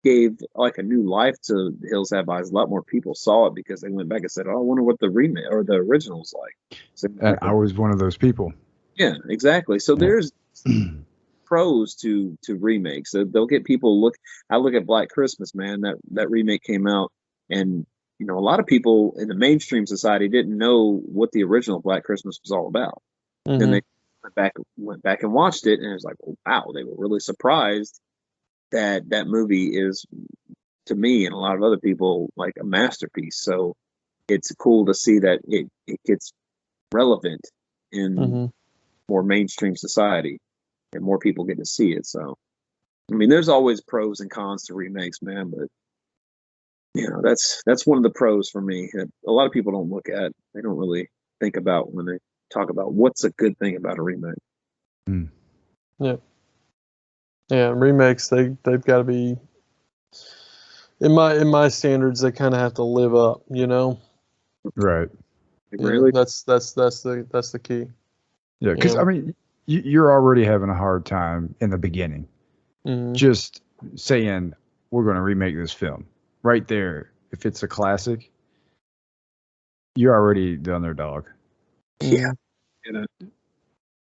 gave like a new life to Hills Have Eyes. A lot more people saw it because they went back and said, "Oh, I wonder what the remake or the original's like." So, and I was one of those people. Yeah, exactly. So there's pros to remakes. So they'll get people look. I look at Black Christmas, man. That remake came out, and you know, a lot of people in the mainstream society didn't know what the original Black Christmas was all about. Then they went back and watched it, and it was like, oh, wow, they were really surprised that movie is, to me and a lot of other people, like a masterpiece. So it's cool to see that it gets relevant in more mainstream society and more people get to see it. So, I mean, there's always pros and cons to remakes, man, but you know, that's one of the pros for me that a lot of people don't look at. They don't really think about when they talk about what's a good thing about a remake. Yeah, remakes, they've got to be, in my standards, they kind of have to live up, you know. Right. Really? That's the key. Yeah, because I mean, you're already having a hard time in the beginning, just saying we're going to remake this film. Right there, if it's a classic, you're already the underdog. Yeah.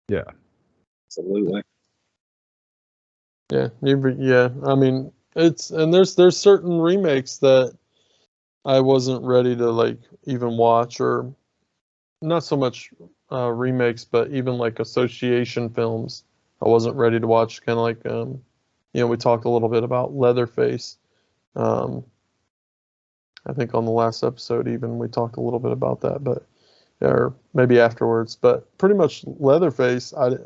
Yeah. Absolutely. Yeah, I mean, there's certain remakes that I wasn't ready to like even watch, or not so much remakes, but even like association films I wasn't ready to watch. Kind of like you know, we talked a little bit about Leatherface. I think on the last episode even we talked a little bit about that, but or maybe afterwards. But pretty much Leatherface, I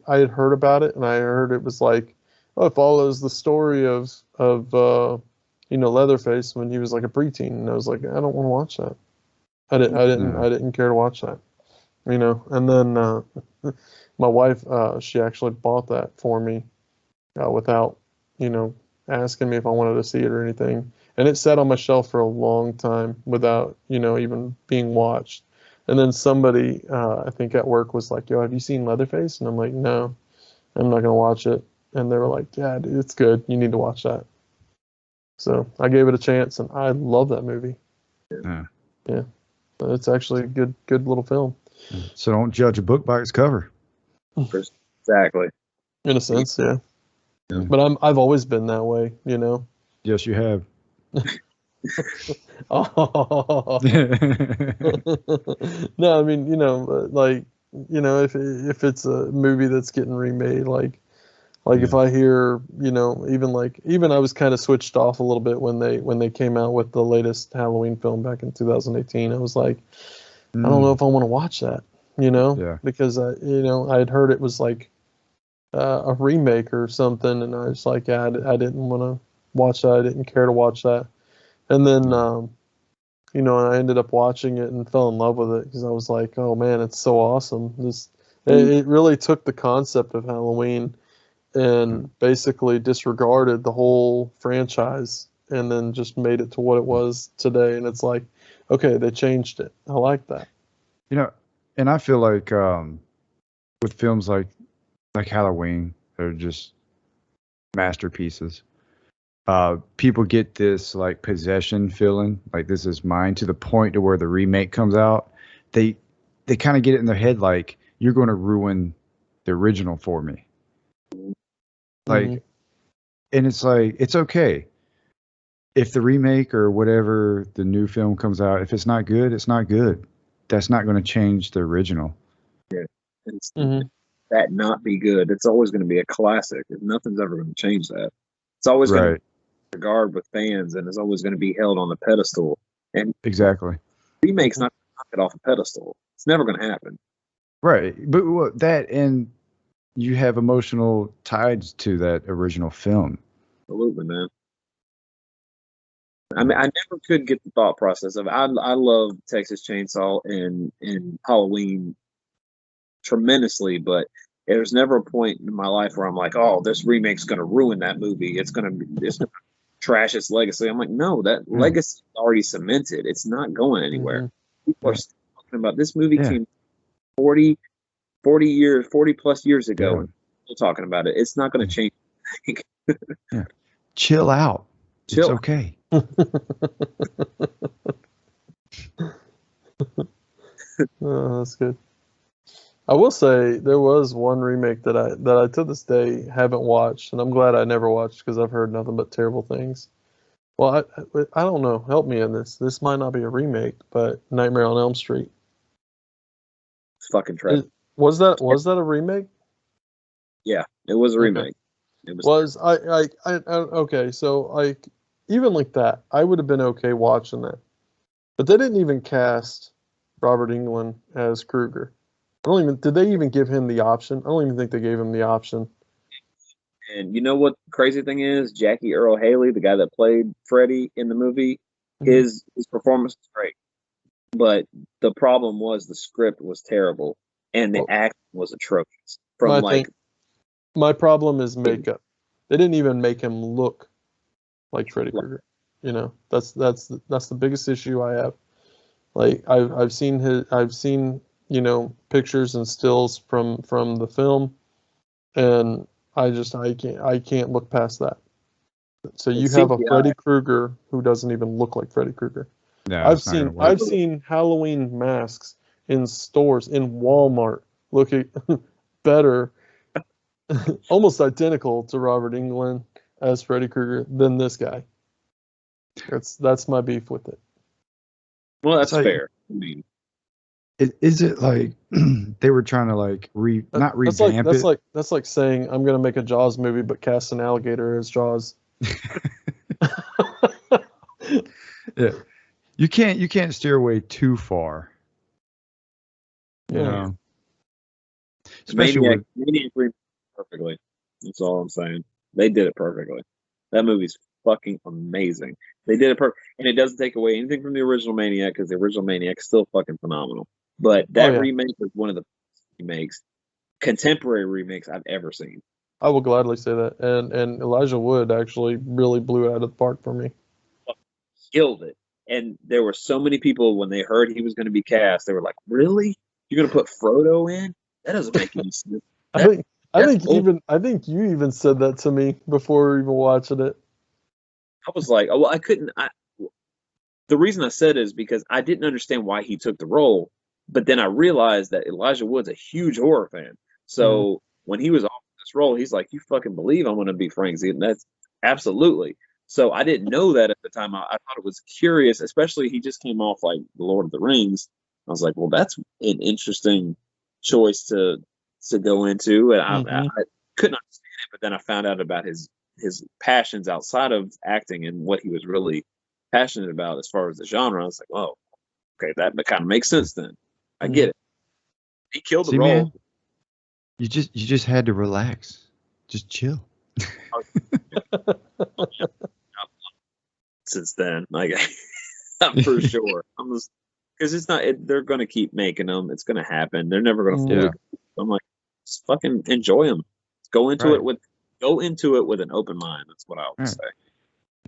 had heard about it, and I heard it was like, oh, it follows the story of you know, Leatherface when he was like a preteen, and I was like, I don't want to watch that. I didn't care to watch that, you know. And then my wife, she actually bought that for me without, you know, asking me if I wanted to see it or anything. And it sat on my shelf for a long time without, you know, even being watched. And then somebody, I think at work, was like, yo, have you seen Leatherface? And I'm like, no, I'm not going to watch it. And they were like, yeah, dude, it's good. You need to watch that. So I gave it a chance, and I love that movie. Yeah. It's actually a good little film. So don't judge a book by its cover. Exactly. In a sense, yeah. But I've always been that way, you know. Yes, you have. Oh. No, I mean, like, if it's a movie that's getting remade, like if I hear, even I was kind of switched off a little bit when they came out with the latest Halloween film back in 2018. I was like, I don't know if I want to watch that, Yeah. because I had heard it was like a remake or something, and I was like, yeah, I didn't want to watch that. I didn't care to watch that. And then, I ended up watching it and fell in love with it because I was like, oh man, it's so awesome. It really took the concept of Halloween and basically disregarded the whole franchise and then just made it to what it was today. And it's like, okay, they changed it. I like that. And I feel like with films like Halloween, they're just masterpieces. People get this like possession feeling, like this is mine, to the point to where the remake comes out. They kind of get it in their head like, you're going to ruin the original for me. Like, and it's like, it's okay if the remake or whatever the new film comes out, if it's not good, it's not good. That's not going to change the original. Yeah. That not be good. It's always going to be a classic. Nothing's ever going to change that. It's always going to be regard with fans, and it's always going to be held on the pedestal. And exactly, remake's not going to knock it off a pedestal. It's never going to happen. Right, but that, and you have emotional ties to that original film. Absolutely, man. I mean, I never could get the thought process of I love Texas Chainsaw and Halloween tremendously, but there's never a point in my life where I'm like, oh, this remake's going to ruin that movie. It's going to trash its legacy. I'm like, no, that legacy is already cemented. It's not going anywhere. People are still talking about this movie came 40 plus years ago, and still talking about it. It's not going to change. Chill out. Chill. It's okay. Oh, that's good. I will say there was one remake that I to this day haven't watched, and I'm glad I never watched because I've heard nothing but terrible things. Well, I don't know. Help me in this. This might not be a remake, but Nightmare on Elm Street. Fucking trash. Was that a remake? Yeah, it was a remake. It was okay. So like, even like that, I would have been okay watching that. But they didn't even cast Robert Englund as Krueger. Did they even give him the option? I don't even think they gave him the option. And you know what the crazy thing is? Jackie Earl Haley, the guy that played Freddy in the movie, his performance was great. But the problem was the script was terrible and the acting was atrocious. My problem is makeup. They didn't even make him look like Freddy Krueger. That's the biggest issue I have. Like I've seen pictures and stills from the film, and I can't look past that. So you have a Freddy Krueger who doesn't even look like Freddy Krueger. No, I've seen Halloween masks in stores in Walmart looking better, almost identical to Robert Englund as Freddy Krueger than this guy. That's my beef with it. Well, that's fair. I mean, is it like they were trying to like not revamp it? That's like saying I'm gonna make a Jaws movie but cast an alligator as Jaws. Yeah, you can't steer away too far. Yeah. Especially Maniac perfectly. That's all I'm saying. They did it perfectly. That movie's fucking amazing. They did it perfect, and it doesn't take away anything from the original Maniac because the original Maniac is still fucking phenomenal. But that remake is one of the best contemporary remakes I've ever seen. I will gladly say that. And Elijah Wood actually really blew it out of the park for me. Killed it. And there were so many people when they heard he was going to be cast, they were like, "Really? You're going to put Frodo in? That doesn't make any sense." I think you even said that to me before even watching it. I was like, "Oh, well, I couldn't." The reason I said it is because I didn't understand why he took the role, but then I realized that Elijah Wood's a huge horror fan. So when he was offered this role, he's like, "You fucking believe I'm going to be Frank Zeta?" That's absolutely. So I didn't know that at the time. I thought it was curious, especially he just came off like The Lord of the Rings. I was like, well, that's an interesting choice to go into, and I couldn't understand it. But then I found out about his passions outside of acting and what he was really passionate about as far as the genre. I was like, oh, okay, that kind of makes sense then. I get it. He killed the role. Man, you just had to relax, just chill. Since then, like I'm for sure, I'm just because it's not. They're going to keep making them. It's going to happen. They're never going to fully. I'm like, just fucking enjoy them. Go into it with an open mind. That's what I would say.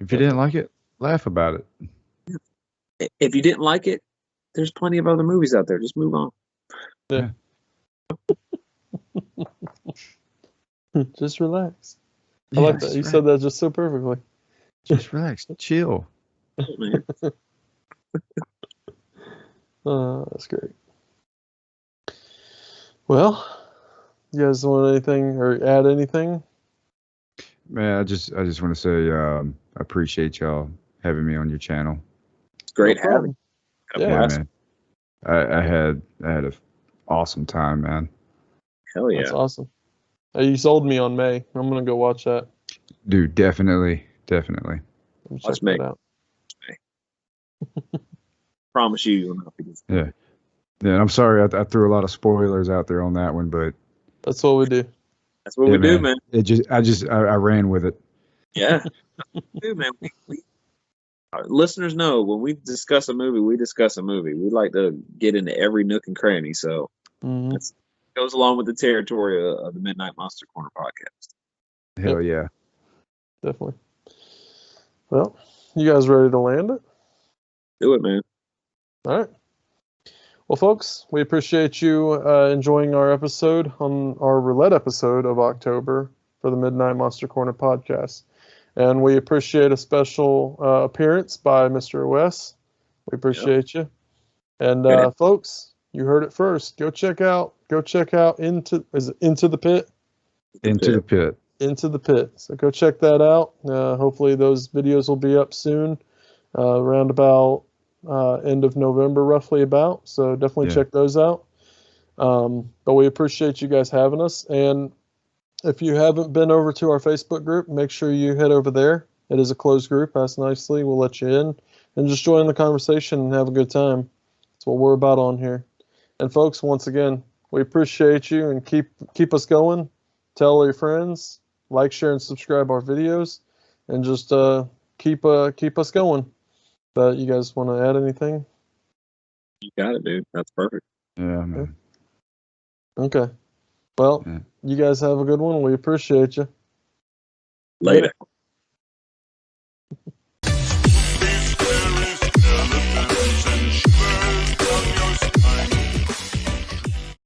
If you didn't like it, laugh about it. If you didn't like it, there's plenty of other movies out there. Just move on. Yeah. Just relax. I like that. You said that just so perfectly. Just relax, chill. That's great. Well, you guys want anything or add anything? Man, I just want to say I appreciate y'all having me on your channel. It's great having. Yeah, man. I had an awesome time, man. Hell yeah, that's awesome. You sold me on May. I'm gonna go watch that. Dude, definitely. Let's make it out. Promise you will not be disappointed. Yeah. I'm sorry I threw a lot of spoilers out there on that one, but that's what we do. That's what we do, man. I ran with it. Yeah, dude, man. Our listeners know when we discuss a movie, we discuss a movie. We like to get into every nook and cranny, so it goes along with the territory of the Midnight Monster Corner podcast. Hell yeah, definitely. Well, you guys ready to land it? Do it, man. All right. Well, folks, we appreciate you enjoying our episode on our Roulette episode of October for the Midnight Monster Corner podcast. And we appreciate a special appearance by Mr. Wes. We appreciate you. And folks, you heard it first. Go check out Into the Pit? Into the Pit. Into the Pit. So go check that out. Hopefully those videos will be up soon, around about end of November, roughly about. So definitely check those out. But we appreciate you guys having us. And if you haven't been over to our Facebook group, make sure you head over there. It is a closed group. Ask nicely. We'll let you in and just join the conversation and have a good time. That's what we're about on here. And folks, once again, we appreciate you and keep us going. Tell all your friends, like, share, and subscribe our videos, and just keep us going. But you guys want to add anything? You got it, dude. That's perfect. Yeah, man. Okay. Well, you guys have a good one. We appreciate you. Later.